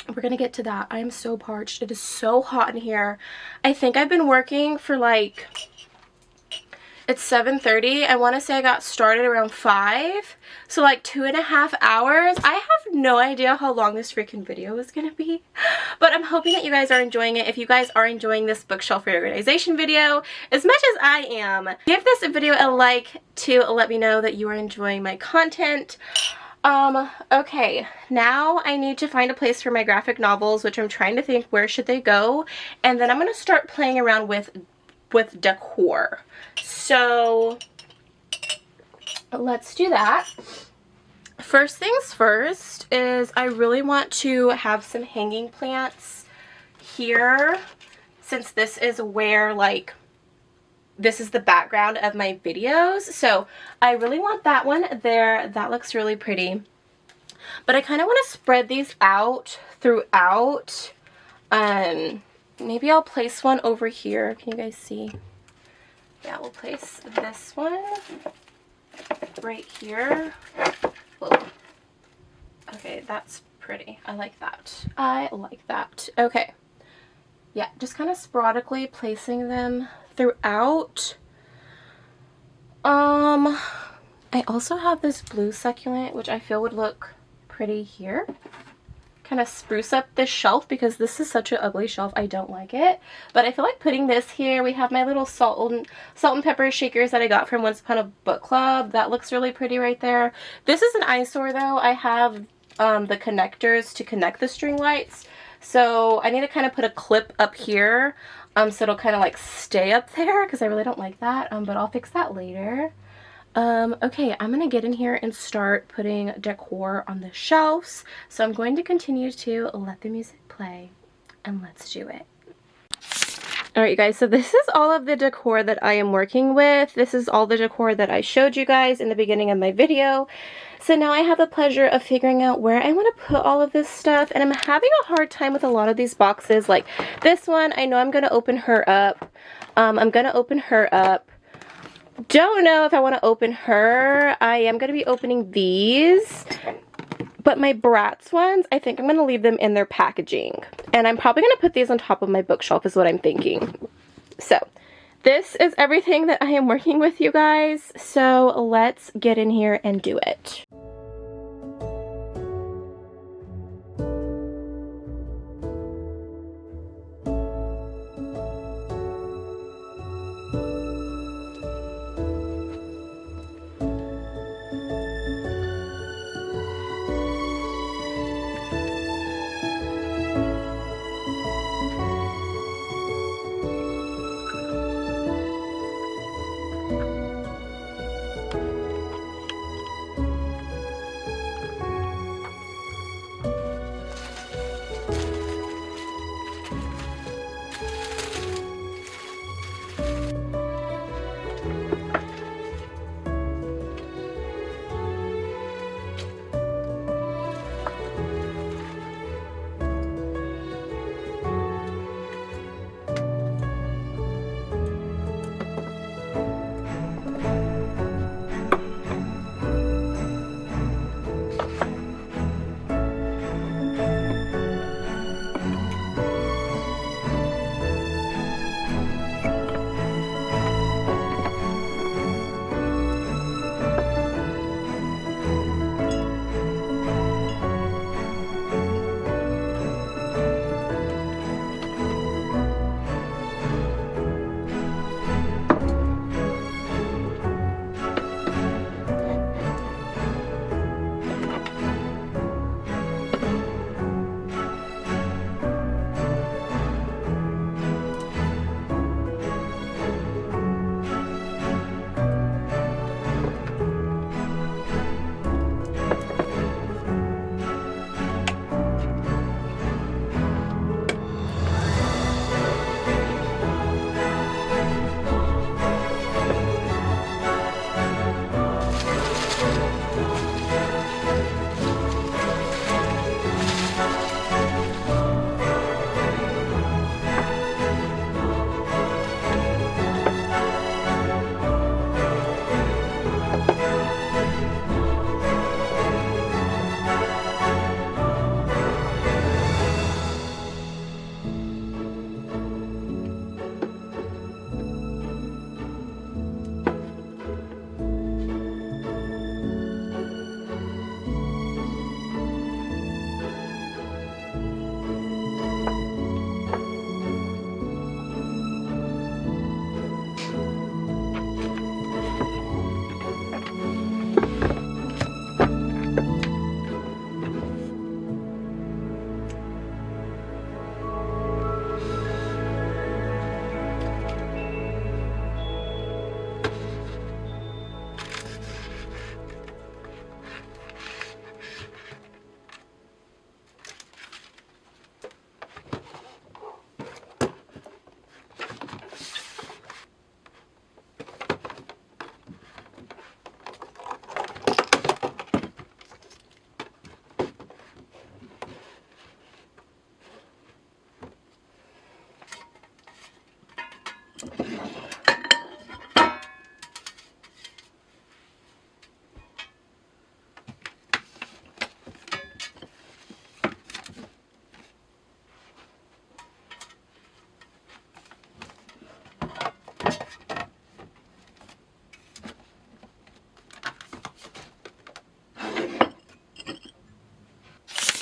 we're gonna get to that. I am so parched. It is so hot in here. I think I've been working for like, it's 7:30. I want to say I got started around 5. So like 2.5 hours. I have no idea how long this freaking video is gonna be. But I'm hoping that you guys are enjoying it. If you guys are enjoying this bookshelf reorganization video as much as I am, give this video a like to let me know that you are enjoying my content. Okay, now I need to find a place for my graphic novels, which I'm trying to think where should they go, and then I'm going to start playing around with decor. So let's do that. First things first is I really want to have some hanging plants here, since this is where like this is the background of my videos. So I really want that one there. That looks really pretty. But I kind of want to spread these out throughout. Maybe I'll place one over here. Can you guys see? Yeah, we'll place this one right here. Whoa. Okay, that's pretty. I like that. I like that. Okay. Yeah, just kind of sporadically placing them throughout. I also have this blue succulent, which I feel would look pretty here. Kind of spruce up this shelf because this is such an ugly shelf. I don't like it. But I feel like putting this here. We have my little salt and pepper shakers that I got from Once Upon a Book Club. That looks really pretty right there. This is an eyesore though. I have the connectors to connect the string lights. So I need to kind of put a clip up here so it'll kind of like stay up there because I really don't like that. But I'll fix that later. Okay, I'm going to get in here and start putting decor on the shelves. So I'm going to continue to let the music play and let's do it. Alright you guys, so this is all of the decor that I am working with. This is all the decor that I showed you guys in the beginning of my video. So now I have the pleasure of figuring out where I want to put all of this stuff, and I'm having a hard time with a lot of these boxes. Like this one, I know I'm going to open her up. I'm going to open her up. Don't know if I want to open her. I am going to be opening these. But my Bratz ones, I think I'm going to leave them in their packaging. And I'm probably going to put these on top of my bookshelf is what I'm thinking. So, this is everything that I am working with, you guys. So, let's get in here and do it.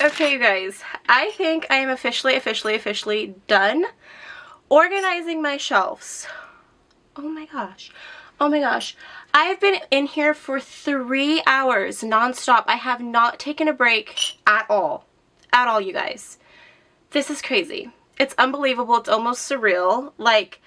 Okay, you guys, I think I am officially done organizing my shelves. Oh my gosh. Oh my gosh. I've been in here for 3 hours nonstop. I have not taken a break at all. At all, you guys. This is crazy. It's unbelievable. It's almost surreal. Like,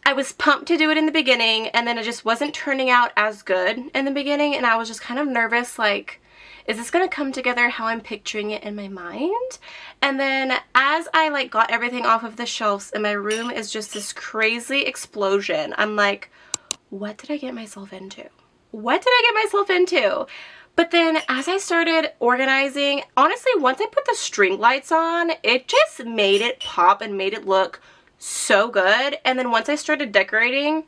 I was pumped to do it in the beginning, and then it just wasn't turning out as good in the beginning, and I was just kind of nervous, like, is this gonna come together how I'm picturing it in my mind? And then as I like got everything off of the shelves and my room is just this crazy explosion, I'm like, what did I get myself into? What did I get myself into? But then as I started organizing, honestly, once I put the string lights on, it just made it pop and made it look so good. And then once I started decorating,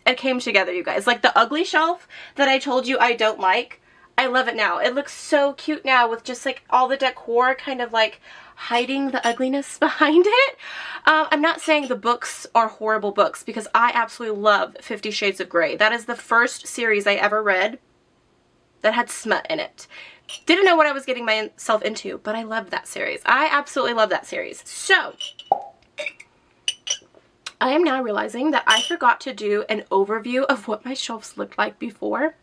it came together, you guys. Like the ugly shelf that I told you I don't like, I love it now. It looks so cute now with just like all the decor kind of like hiding the ugliness behind it. I'm not saying the books are horrible books, because I absolutely love 50 Shades of Grey. That is the first series I ever read that had smut in it. Didn't know what I was getting myself into, but I loved that series. I absolutely love that series. So I am now realizing that I forgot to do an overview of what my shelves looked like before.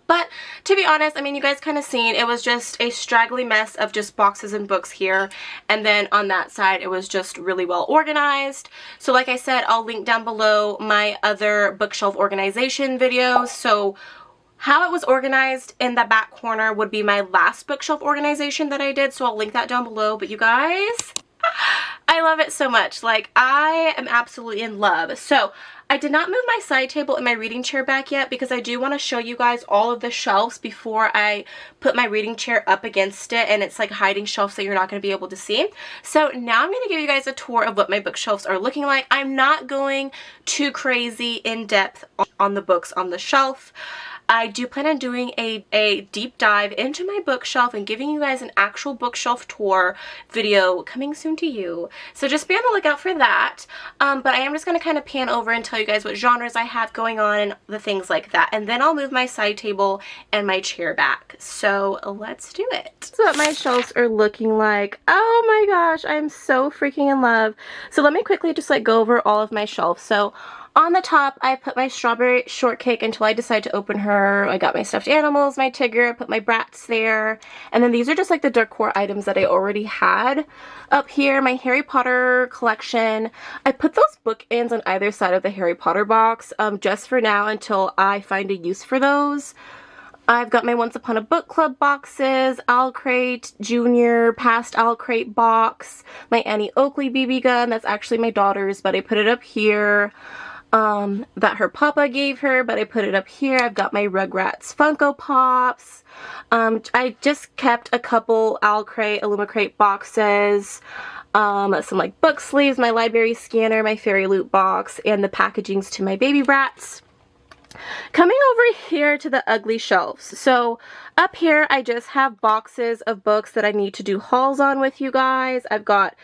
But to be honest, I mean, you guys kind of seen, it was just a straggly mess of just boxes and books here. And then on that side, it was just really well organized. So like I said, I'll link down below my other bookshelf organization videos. So how it was organized in the back corner would be my last bookshelf organization that I did. So I'll link that down below. But you guys, I love it so much. Like, I am absolutely in love. So I did not move my side table and my reading chair back yet, because I do want to show you guys all of the shelves before I put my reading chair up against it, and it's like hiding shelves that you're not going to be able to see. So now I'm going to give you guys a tour of what my bookshelves are looking like. I'm not going too crazy in depth on the books on the shelf. I do plan on doing a deep dive into my bookshelf and giving you guys an actual bookshelf tour video coming soon to you. So just be on the lookout for that. But I am just going to kind of pan over and tell you guys what genres I have going on and the things like that. And then I'll move my side table and my chair back. So let's do it. This is what my shelves are looking like. Oh my gosh, I'm so freaking in love. So let me quickly just like go over all of my shelves. So on the top, I put my strawberry shortcake until I decide to open her. I got my stuffed animals, my Tigger, I put my Bratz there. And then these are just like the decor items that I already had. Up here, my Harry Potter collection. I put those bookends on either side of the Harry Potter box just for now until I find a use for those. I've got my Once Upon a Book Club boxes, Owlcrate Jr, past Owlcrate box, my Annie Oakley BB gun. That's actually my daughter's, but I put it up here. That her papa gave her, but I put it up here. I've got my Rugrats Funko Pops. I just kept a couple Owlcrate, Illumicrate boxes. Some like book sleeves, my library scanner, my Fairy Loot box, and the packagings to my baby rats. Coming over here to the ugly shelves. So up here I just have boxes of books that I need to do hauls on with you guys. I've got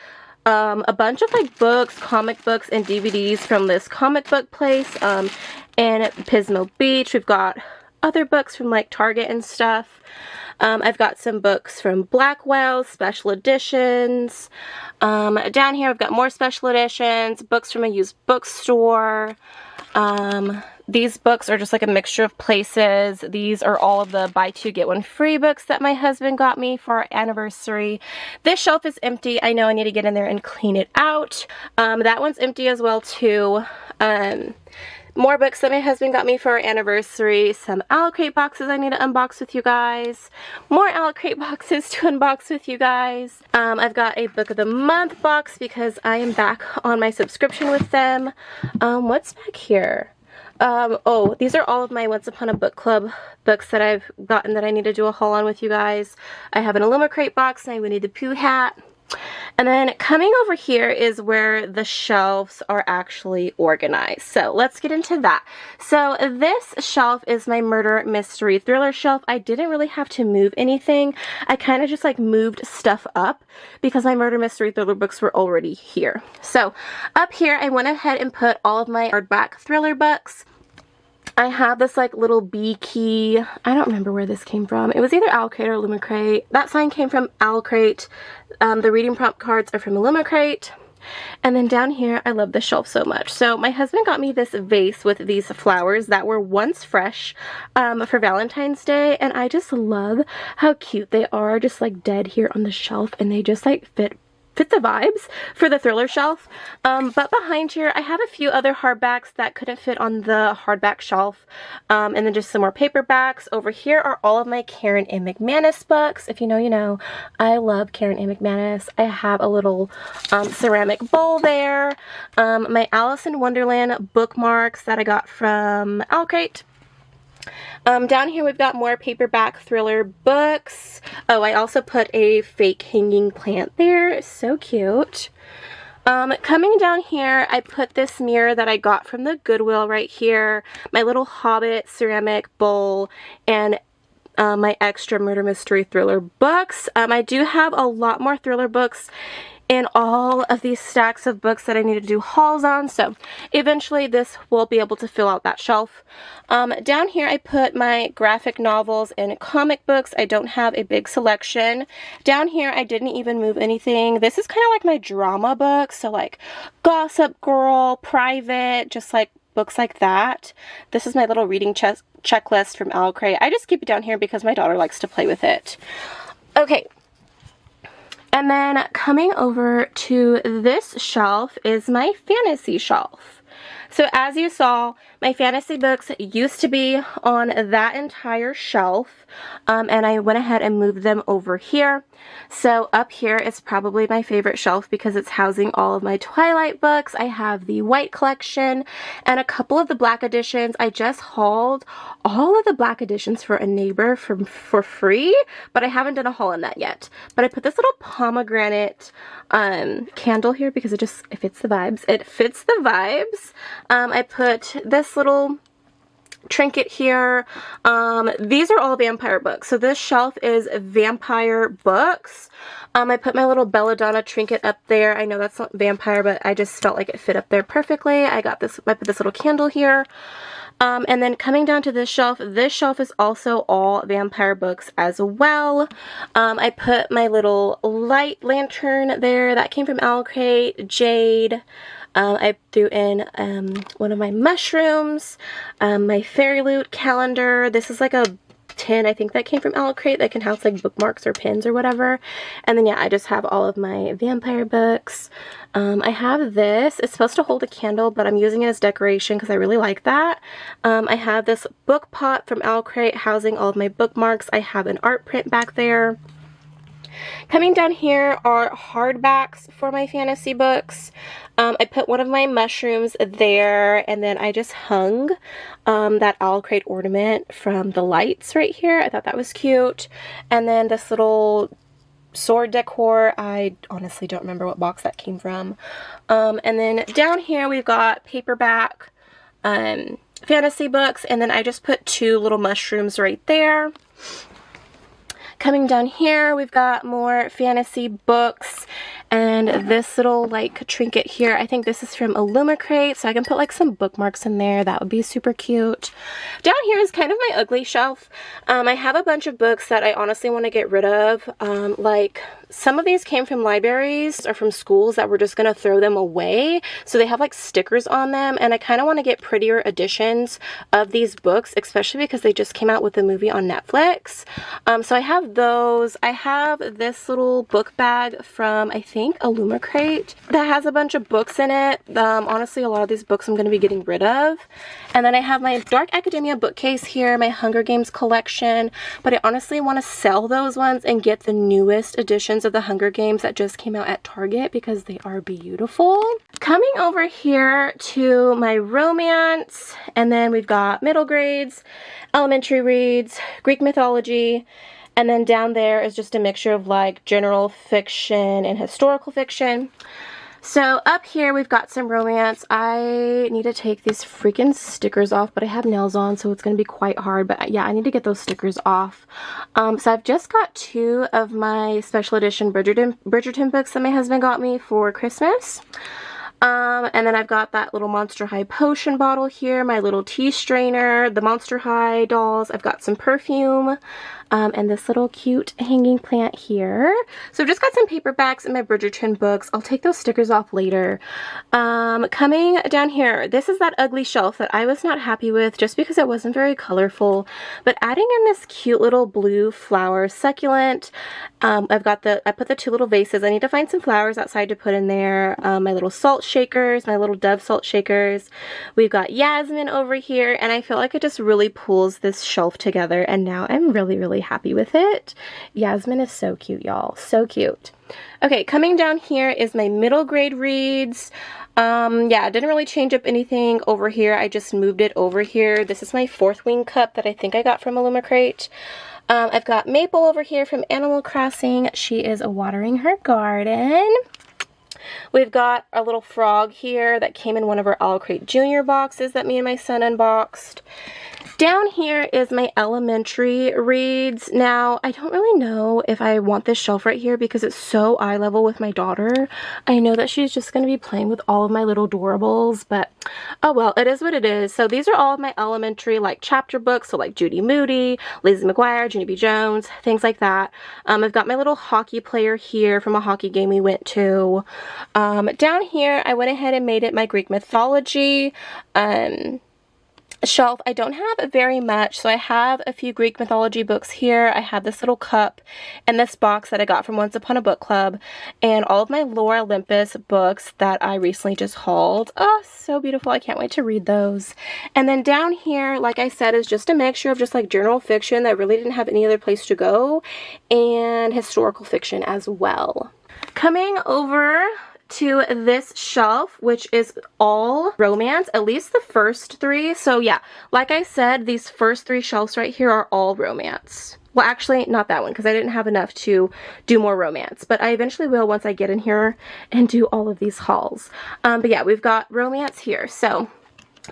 a bunch of like books, comic books, and DVDs from this comic book place in Pismo Beach. We've got other books from like Target and stuff. I've got some books from Blackwell, special editions. Down here I've got more special editions, books from a used bookstore. These books are just like a mixture of places. These are all of the buy two get one free books that my husband got me for our anniversary. This shelf is empty. I know I need to get in there and clean it out. That one's empty as well too. More books that my husband got me for our anniversary. Some Owlcrate boxes I need to unbox with you guys. More Owlcrate boxes to unbox with you guys. I've got a Book of the Month box because I am back on my subscription with them. What's back here? Oh, these are all of my Once Upon a Book Club books that I've gotten that I need to do a haul on with you guys. I have an Illumicrate box and I Winnie the Pooh hat. And then coming over here is where the shelves are actually organized. So let's get into that. So this shelf is my murder mystery thriller shelf. I didn't really have to move anything. I kind of just like moved stuff up because my murder mystery thriller books were already here. So up here, I went ahead and put all of my hardback thriller books. I have this like little bee key. I don't remember where this came from. It was either Owlcrate or Owlcrate. That sign came from Owlcrate. The reading prompt cards are from Owlcrate. And then down here, I love the shelf so much. So my husband got me this vase with these flowers that were once fresh for Valentine's Day. And I just love how cute they are, just like dead here on the shelf. And they just like fit the vibes for the thriller shelf. But behind here, I have a few other hardbacks that couldn't fit on the hardback shelf. And then just some more paperbacks. Over here are all of my Karen A. McManus books. If you know, you know. I love Karen A. McManus. I have a little ceramic bowl there. My Alice in Wonderland bookmarks that I got from Owlcrate. Down here we've got more paperback thriller books. Oh, I also put a fake hanging plant there. It's so cute. Coming down here, I put this mirror that I got from the Goodwill right here. My little Hobbit ceramic bowl and my extra murder mystery thriller books. I do have a lot more thriller books in all of these stacks of books that I need to do hauls on, so eventually this will be able to fill out that shelf. Down here I put my graphic novels and comic books. I don't have a big selection. Down here I didn't even move anything. This is kind of like my drama books, so like Gossip Girl, Private, just like books like that. This is my little reading checklist from Owlcrate. I just keep it down here because my daughter likes to play with it. Okay. And then coming over to this shelf is my fantasy shelf. So as you saw, my fantasy books used to be on that entire shelf, and I went ahead and moved them over here. So up here is probably my favorite shelf because it's housing all of my Twilight books. I have the white collection and a couple of the black editions. I just hauled all of the black editions for a neighbor for free, but I haven't done a haul on that yet. But I put this little pomegranate candle here because it fits the vibes. It fits the vibes. I put this little trinket here. These are all vampire books. So this shelf is vampire books. I put my little belladonna trinket up there. I know that's not vampire, but I just felt like it fit up there perfectly. I put this little candle here. And then coming down to this shelf is also all vampire books as well. I put my little light lantern there. That came from Owlcrate, Jade. I threw in one of my mushrooms, my Fairy Loot calendar. This is like a tin, I think that came from Owlcrate, that can house like bookmarks or pins or whatever. And then yeah, I just have all of my vampire books. I have this. It's supposed to hold a candle, but I'm using it as decoration because I really like that. I have this book pot from Owlcrate housing all of my bookmarks. I have an art print back there. Coming down here are hardbacks for my fantasy books. I put one of my mushrooms there, and then I just hung that Owlcrate ornament from the lights right here. I thought that was cute. And then this little sword decor, I honestly don't remember what box that came from. And then down here we've got paperback fantasy books, and then I just put two little mushrooms right there. Coming down here, we've got more fantasy books and this little like trinket here. I think this is from Owlcrate, so I can put like some bookmarks in there. That would be super cute. Down here is kind of my ugly shelf. I have a bunch of books that I honestly want to get rid of. Like some of these came from libraries or from schools that were just going to throw them away. So they have like stickers on them, and I kind of want to get prettier editions of these books, especially because they just came out with a movie on Netflix. So I have those. I have this little book bag from, I think, Owlcrate that has a bunch of books in it. Honestly, a lot of these books I'm going to be getting rid of. And then I have my Dark Academia bookcase here, my Hunger Games collection, but I honestly want to sell those ones and get the newest editions of the Hunger Games that just came out at Target because they are beautiful. Coming over here to my romance, and then we've got middle grades, elementary reads, Greek mythology, And then down there is just a mixture of like general fiction and historical fiction. So up here we've got some romance. I need to take these freaking stickers off, but I have nails on, so it's going to be quite hard. But yeah, I need to get those stickers off. So I've just got 2 of my special edition Bridgerton books that my husband got me for Christmas. And then I've got that little Monster High potion bottle here, my little tea strainer, the Monster High dolls. I've got some perfume, and this little cute hanging plant here. So I've just got some paperbacks in my Bridgerton books. I'll take those stickers off later. Coming down here, this is that ugly shelf that I was not happy with just because it wasn't very colorful. But adding in this cute little blue flower succulent, I put the 2 little vases. I need to find some flowers outside to put in there. My little salt shakers, my little Dove salt shakers. We've got Yasmin over here, and I feel like it just really pulls this shelf together, and now I'm really happy with it. Yasmin is so cute, y'all. So cute. Okay, coming down here is my middle grade reads. Yeah, I didn't really change up anything over here. I just moved it over here. This is my 4th wing cup that I think I got from Owlcrate. I've got Maple over here from Animal Crossing. She is watering her garden. We've got a little frog here that came in one of our Owlcrate Jr boxes that me and my son unboxed. Down here is my elementary reads. Now, I don't really know if I want this shelf right here because it's so eye level with my daughter. I know that she's just going to be playing with all of my little doorables, but oh well, it is what it is. So these are all of my elementary like chapter books, so like Judy Moody, Lizzie McGuire, Junie B. Jones, things like that. I've got my little hockey player here from a hockey game we went to. Down here, I went ahead and made it my Greek mythology shelf. I don't have very much, so I have a few Greek mythology books here. I have this little cup and this box that I got from Once Upon a Book Club, and all of my Lore Olympus books that I recently just hauled. Oh, so beautiful. I can't wait to read those. And then down here, like I said, is just a mixture of just like journal fiction that really didn't have any other place to go, and historical fiction as well. Coming over to this shelf, which is all romance, at least the first 3. So yeah, like I said, these first 3 shelves right here are all romance. Well, actually, not that one, because I didn't have enough to do more romance, but I eventually will once I get in here and do all of these hauls. But yeah, we've got romance here. So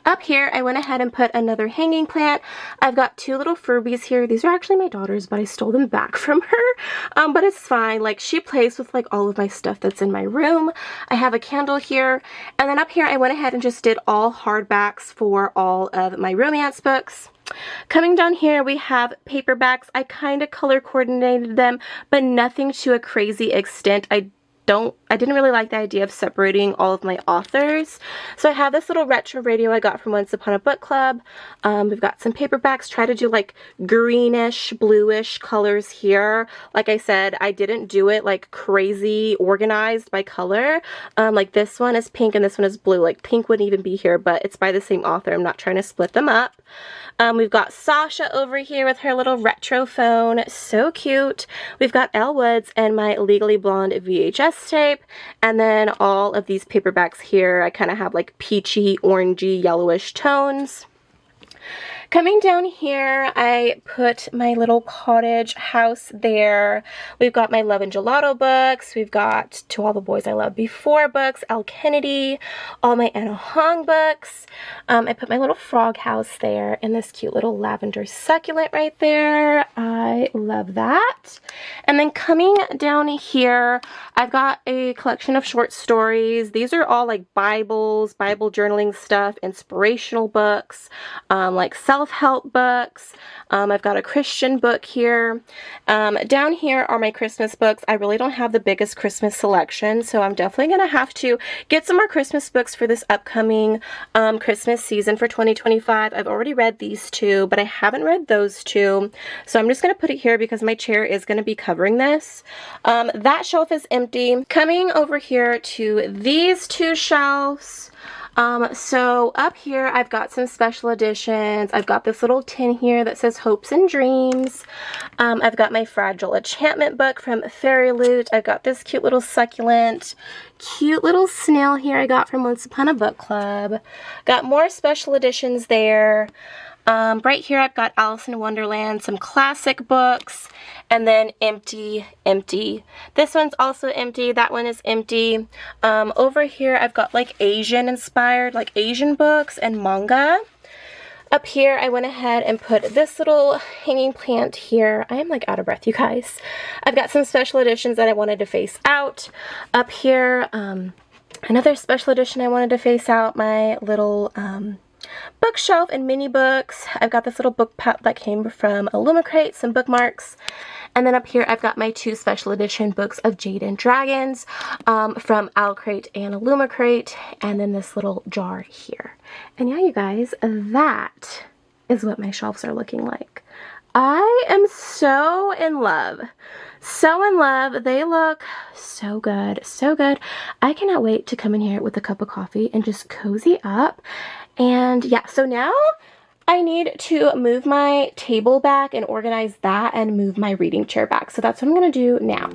up here, I went ahead and put another hanging plant. I've got 2 little Furbies here. These are actually my daughter's, but I stole them back from her. But it's fine. Like, she plays with like all of my stuff that's in my room. I have a candle here. And then up here, I went ahead and just did all hardbacks for all of my romance books. Coming down here, we have paperbacks. I kind of color coordinated them, but nothing to a crazy extent. I didn't really like the idea of separating all of my authors. So I have this little retro radio I got from Once Upon a Book Club. We've got some paperbacks. Try to do like greenish, bluish colors here. Like I said, I didn't do it like crazy organized by color. Like this one is pink and this one is blue. Like pink wouldn't even be here, but it's by the same author. I'm not trying to split them up. We've got Sasha over here with her little retro phone. So cute. We've got Elle Woods and my Legally Blonde VHS tape, and then all of these paperbacks here. I kind of have like peachy, orangey, yellowish tones. Coming down here, I put my little cottage house there. We've got my Love and Gelato books. We've got To All the Boys I Loved Before books, Elle Kennedy, all my Anna Hong books. I put my little frog house there and this cute little lavender succulent right there. I love that. And then coming down here, I've got a collection of short stories. These are all like Bibles, Bible journaling stuff, inspirational books, like self-help books. I've got a Christian book here. Down here are my Christmas books. I really don't have the biggest Christmas selection, so I'm definitely going to have to get some more Christmas books for this upcoming Christmas season for 2025. I've already read these 2, but I haven't read those 2, so I'm just going to put it here because my chair is going to be covering this. That shelf is empty. Coming over here to these 2 shelves. So up here, I've got some special editions. I've got this little tin here that says Hopes and Dreams. I've got my Fragile Enchantment book from Fairy Loot. I've got this cute little succulent, cute little snail here I got from Once Upon a Book Club. Got more special editions there. Right here I've got Alice in Wonderland, some classic books, and then empty, empty. This one's also empty. That one is empty. Over here I've got like Asian inspired, like Asian books and manga. Up here, I went ahead and put this little hanging plant here. I am like out of breath, you guys. I've got some special editions that I wanted to face out. Up here, another special edition I wanted to face out, my little bookshelf and mini books. I've got this little book pouch that came from Owlcrate, some bookmarks. And then up here, I've got my 2 special edition books of Jade and Dragons from Owlcrate and Owlcrate, and then this little jar here. And yeah, you guys, that is what my shelves are looking like. I am so in love. So in love. They look so good. So good. I cannot wait to come in here with a cup of coffee and just cozy up. And yeah, so now I need to move my table back and organize that and move my reading chair back. So that's what I'm going to do now.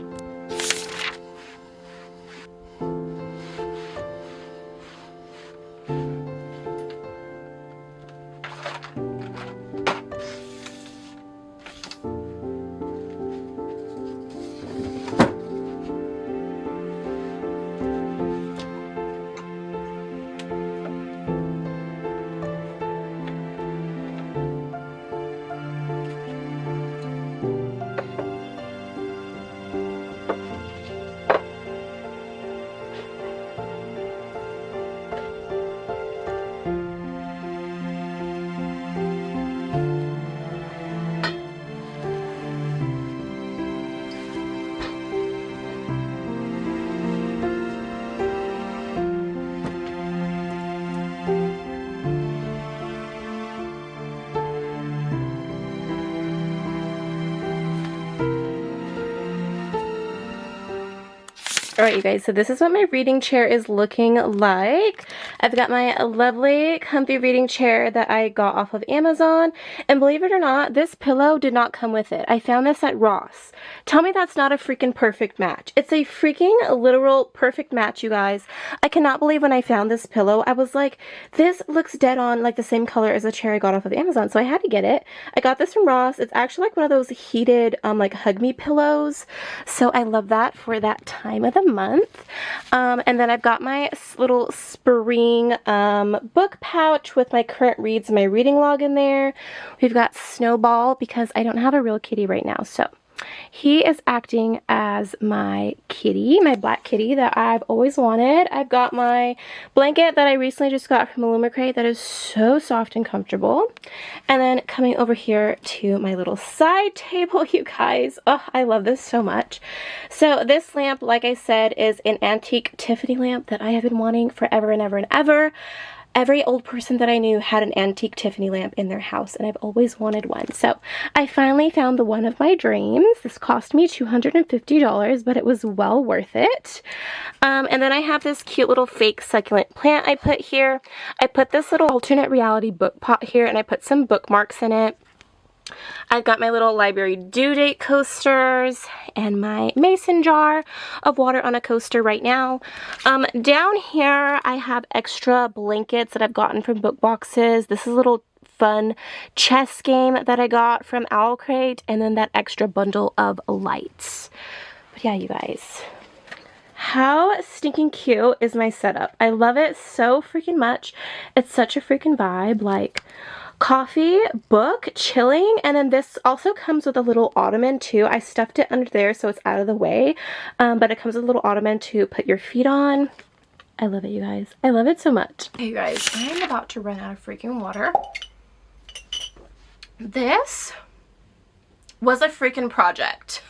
Alright, you guys, so this is what my reading chair is looking like. I've got my lovely comfy reading chair that I got off of Amazon, and believe it or not, this pillow did not come with it. I found this at Ross. Tell me that's not a freaking perfect match. It's a freaking literal perfect match, you guys. I cannot believe when I found this pillow, I was like, this looks dead on like the same color as the chair I got off of Amazon, so I had to get it. I got this from Ross. It's actually like one of those heated like hug me pillows, so I love that for that time of the month. And then I've got my little spring book pouch with my current reads and my reading log in there. We've got Snowball because I don't have a real kitty right now, so he is acting as my kitty, my black kitty that I've always wanted. I've got my blanket that I recently just got from Owlcrate that is so soft and comfortable. And then coming over here to my little side table, you guys. Oh, I love this so much. So this lamp, like I said, is an antique Tiffany lamp that I have been wanting forever and ever and ever. Every old person that I knew had an antique Tiffany lamp in their house, and I've always wanted one. So I finally found the one of my dreams. This cost me $250, but it was well worth it. And then I have this cute little fake succulent plant I put here. I put this little alternate reality book pot here, and I put some bookmarks in it. I've got my little library due date coasters and my mason jar of water on a coaster right now. Down here I have extra blankets that I've gotten from book boxes. This is a little fun chess game that I got from Owlcrate, and then that extra bundle of lights. But yeah, you guys, how stinking cute is my setup? I love it so freaking much. It's such a freaking vibe. Like, coffee, book, chilling, and then this also comes with a little ottoman too. I stuffed it under there so it's out of the way, but it comes with a little ottoman to put your feet on. I love it, you guys. I love it so much. Okay, you guys, I'm about to run out of freaking water. This was a freaking project.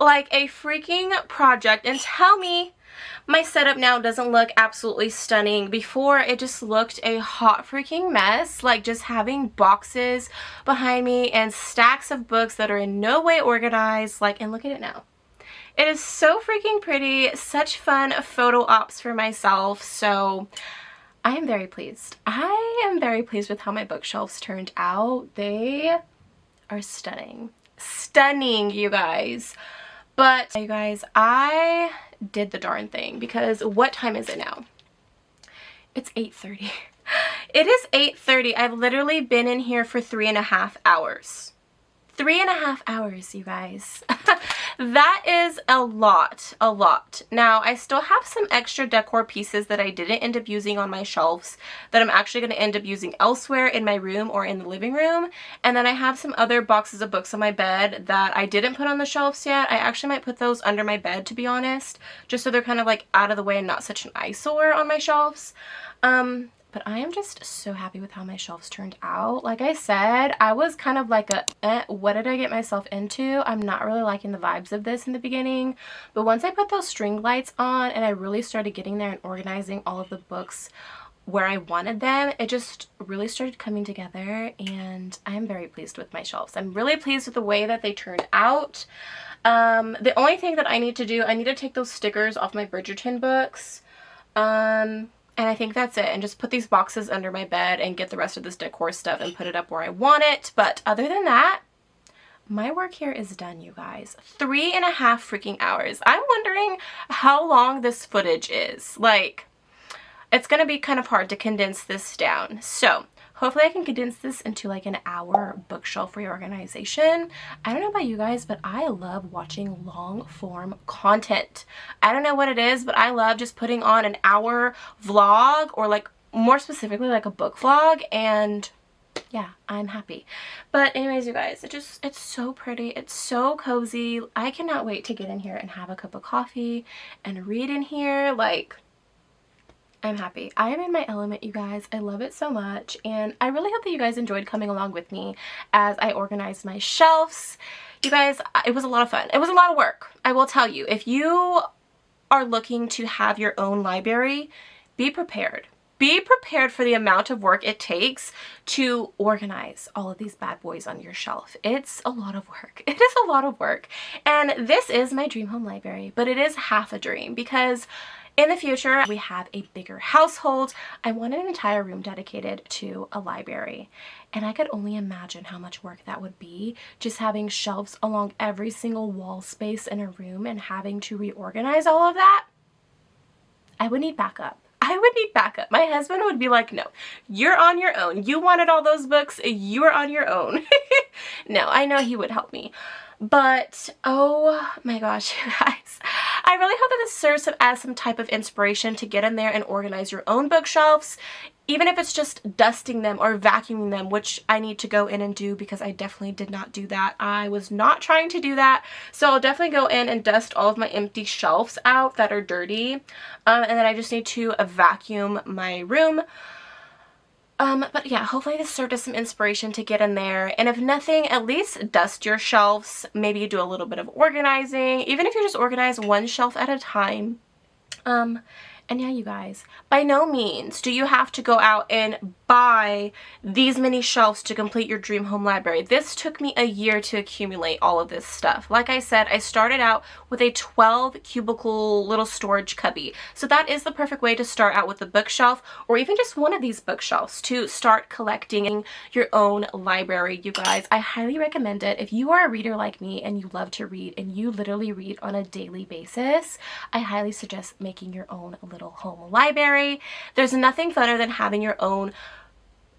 Like a freaking project, and tell me my setup now doesn't look absolutely stunning. Before, it just looked a hot freaking mess, like just having boxes behind me and stacks of books that are in no way organized. Like, and look at it now. It is so freaking pretty, such fun photo ops for myself, so I am very pleased. I am very pleased with how my bookshelves turned out. They are stunning. Stunning, you guys. But, you guys, I did the darn thing, because what time is it now? It's 8:30. It is 8:30. I've literally been in here for 3.5 hours. 3.5 hours, you guys. That is a lot. Now, I still have some extra decor pieces that I didn't end up using on my shelves that I'm actually going to end up using elsewhere in my room or in the living room. And then I have some other boxes of books on my bed that I didn't put on the shelves yet. I actually might put those under my bed, to be honest, just so they're kind of like out of the way and not such an eyesore on my shelves. But I am just so happy with how my shelves turned out. Like I said, I was kind of like what did I get myself into? I'm not really liking the vibes of this in the beginning. But once I put those string lights on and I really started getting there and organizing all of the books where I wanted them, it just really started coming together, and I'm very pleased with my shelves. I'm really pleased with the way that they turned out. The only thing that I need to do, I need to take those stickers off my Bridgerton books. And I think that's it, and just put these boxes under my bed and get the rest of this decor stuff and put it up where I want it. But other than that, my work here is done, you guys. 3.5 freaking hours. I'm wondering how long this footage is. Like, it's gonna be kind of hard to condense this down. So hopefully I can condense this into like an hour bookshelf reorganization. I don't know about you guys, but I love watching long form content. I don't know what it is, but I love just putting on an hour vlog, or like more specifically like a book vlog, and yeah, I'm happy. But anyways, you guys, it's so pretty. It's so cozy. I cannot wait to get in here and have a cup of coffee and read in here. Like, I'm happy. I am in my element, you guys. I love it so much, and I really hope that you guys enjoyed coming along with me as I organized my shelves. You guys, it was a lot of fun. It was a lot of work, I will tell you. If you are looking to have your own library, be prepared. Be prepared for the amount of work it takes to organize all of these bad boys on your shelf. It's a lot of work. It is a lot of work. And this is my dream home library, but it is half a dream, because in the future, we have a bigger household. I want an entire room dedicated to a library. And I could only imagine how much work that would be, just having shelves along every single wall space in a room and having to reorganize all of that. I would need backup. I would need backup. My husband would be like, no, you're on your own. You wanted all those books. You are on your own. No, I know he would help me. But, oh my gosh, you guys. I really hope that this serves as some type of inspiration to get in there and organize your own bookshelves, even if it's just dusting them or vacuuming them, which I need to go in and do, because I definitely did not do that. I was not trying to do that. So I'll definitely go in and dust all of my empty shelves out that are dirty. And then I just need to vacuum my room. But yeah, hopefully this served as some inspiration to get in there. And if nothing, at least dust your shelves. Maybe you do a little bit of organizing, even if you just organize one shelf at a time. And yeah, you guys, by no means do you have to go out and buy these many shelves to complete your dream home library. This took me a year to accumulate all of this stuff. Like I said, I started out with a 12 cubicle little storage cubby. So that is the perfect way to start out with a bookshelf, or even just one of these bookshelves to start collecting your own library, you guys. I highly recommend it. If you are a reader like me and you love to read and you literally read on a daily basis, I highly suggest making your own little home library. There's nothing funner than having your own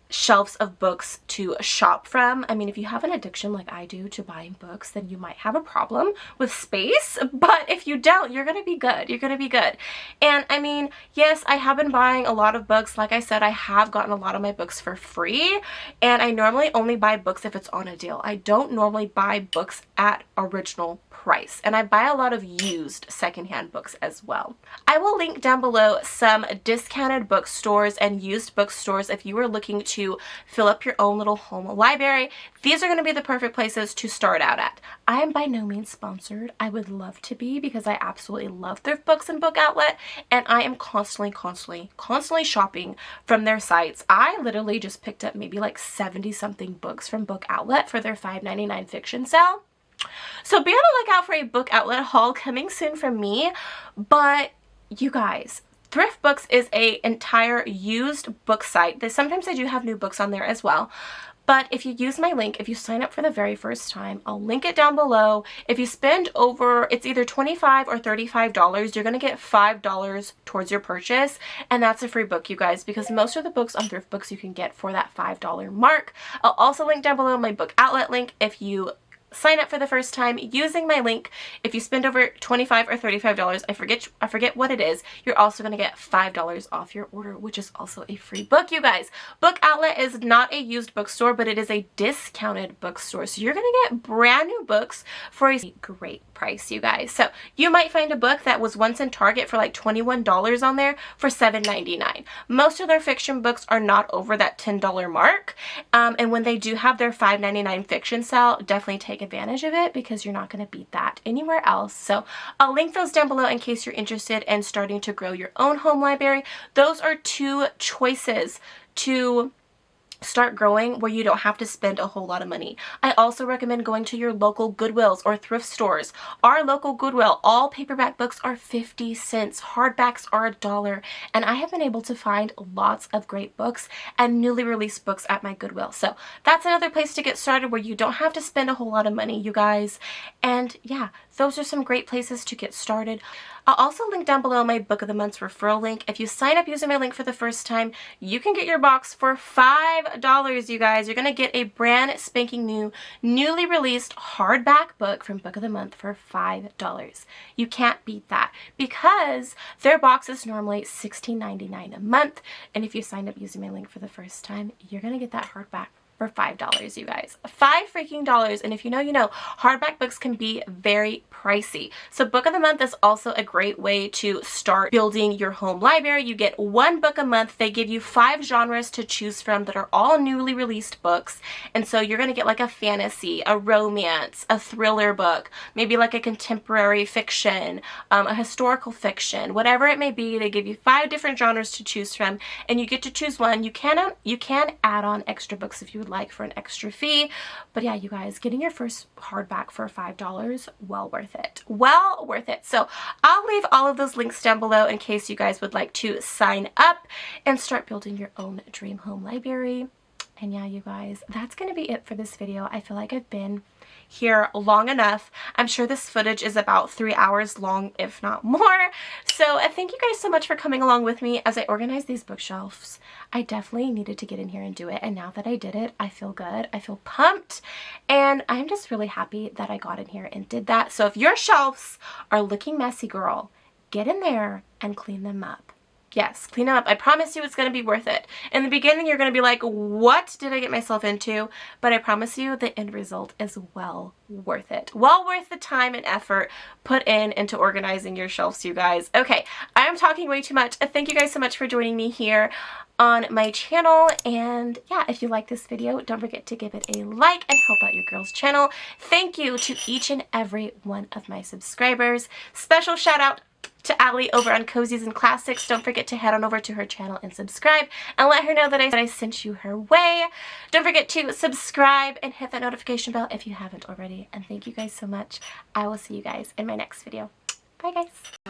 shelves of books to shop from. I mean, if you have an addiction like I do to buying books, then you might have a problem with space, but if you don't, you're gonna be good. You're gonna be good. And I mean, yes, I have been buying a lot of books. Like I said, I have gotten a lot of my books for free, and I normally only buy books if it's on a deal. I don't normally buy books at original price, and I buy a lot of used secondhand books as well. I will link down below some discounted bookstores and used bookstores if you are looking to fill up your own little home library. These are going to be the perfect places to start out at. I am by no means sponsored. I would love to be, because I absolutely love Thriftbooks and Book Outlet, and I am constantly shopping from their sites. I literally just picked up maybe like 70 something books from Book Outlet for their $5.99 fiction sale. So be on the lookout for a Book Outlet haul coming soon from me. But you guys, Thriftbooks is an entire used book site. Sometimes I do have new books on there as well. But if you use my link, if you sign up for the very first time, I'll link it down below. If you spend over, it's either $25 or $35, you're going to get $5 towards your purchase. And that's a free book, you guys, because most of the books on Thriftbooks you can get for that $5 mark. I'll also link down below my Book Outlet link if you sign up for the first time using my link. If you spend over $25 or $35, I forget what it is, you're also going to get $5 off your order, which is also a free book, you guys. Book Outlet is not a used bookstore, but it is a discounted bookstore. So you're going to get brand new books for a great price, you guys. So you might find a book that was once in Target for like $21 on there for $7.99. Most of their fiction books are not over that $10 mark. And when they do have their $5.99 fiction sale, definitely take advantage of it because you're not going to beat that anywhere else. So I'll link those down below in case you're interested in starting to grow your own home library. Those are two choices to start growing where you don't have to spend a whole lot of money. I also recommend going to your local Goodwills or thrift stores. Our local Goodwill, all paperback books are 50 cents. Hardbacks are $1. And I have been able to find lots of great books and newly released books at my Goodwill. So that's another place to get started where you don't have to spend a whole lot of money, you guys. And yeah, those are some great places to get started. I'll also link down below my Book of the Month's referral link. If you sign up using my link for the first time, you can get your box for $5, you guys. You're going to get a brand spanking new, newly released hardback book from Book of the Month for $5. You can't beat that because their box is normally $16.99 a month. And if you sign up using my link for the first time, you're going to get that hardback for $5, you guys. $5 freaking dollars. And if you know, you know, hardback books can be very pricey. So Book of the Month is also a great way to start building your home library. You get one book a month. They give you 5 genres to choose from that are all newly released books. And so you're going to get like a fantasy, a romance, a thriller book, maybe like a contemporary fiction, a historical fiction, whatever it may be. They give you 5 different genres to choose from and you get to choose one. You can add on extra books if you would like for an extra fee. But yeah, you guys, getting your first hardback for $5, well worth it. Well worth it. So I'll leave all of those links down below in case you guys would like to sign up and start building your own dream home library. And yeah, you guys, that's going to be it for this video. I feel like I've been here long enough. I'm sure this footage is about 3 hours long, if not more. So thank you guys so much for coming along with me as I organize these bookshelves. I definitely needed to get in here and do it. And now that I did it, I feel good. I feel pumped. And I'm just really happy that I got in here and did that. So if your shelves are looking messy, girl, get in there and clean them up. Yes, clean them up. I promise you it's going to be worth it. In the beginning, you're going to be like, what did I get myself into? But I promise you the end result is well worth it. Well worth the time and effort put into organizing your shelves, you guys. Okay, I am talking way too much. Thank you guys so much for joining me here on my channel. And yeah, if you like this video, don't forget to give it a like and help out your girl's channel. Thank you to each and every one of my subscribers. Special shout out to Allie over on Cozies and Classics. Don't forget to head on over to her channel and subscribe and let her know that I sent you her way. Don't forget to subscribe and hit that notification bell if you haven't already. And thank you guys so much. I will see you guys in my next video. Bye guys.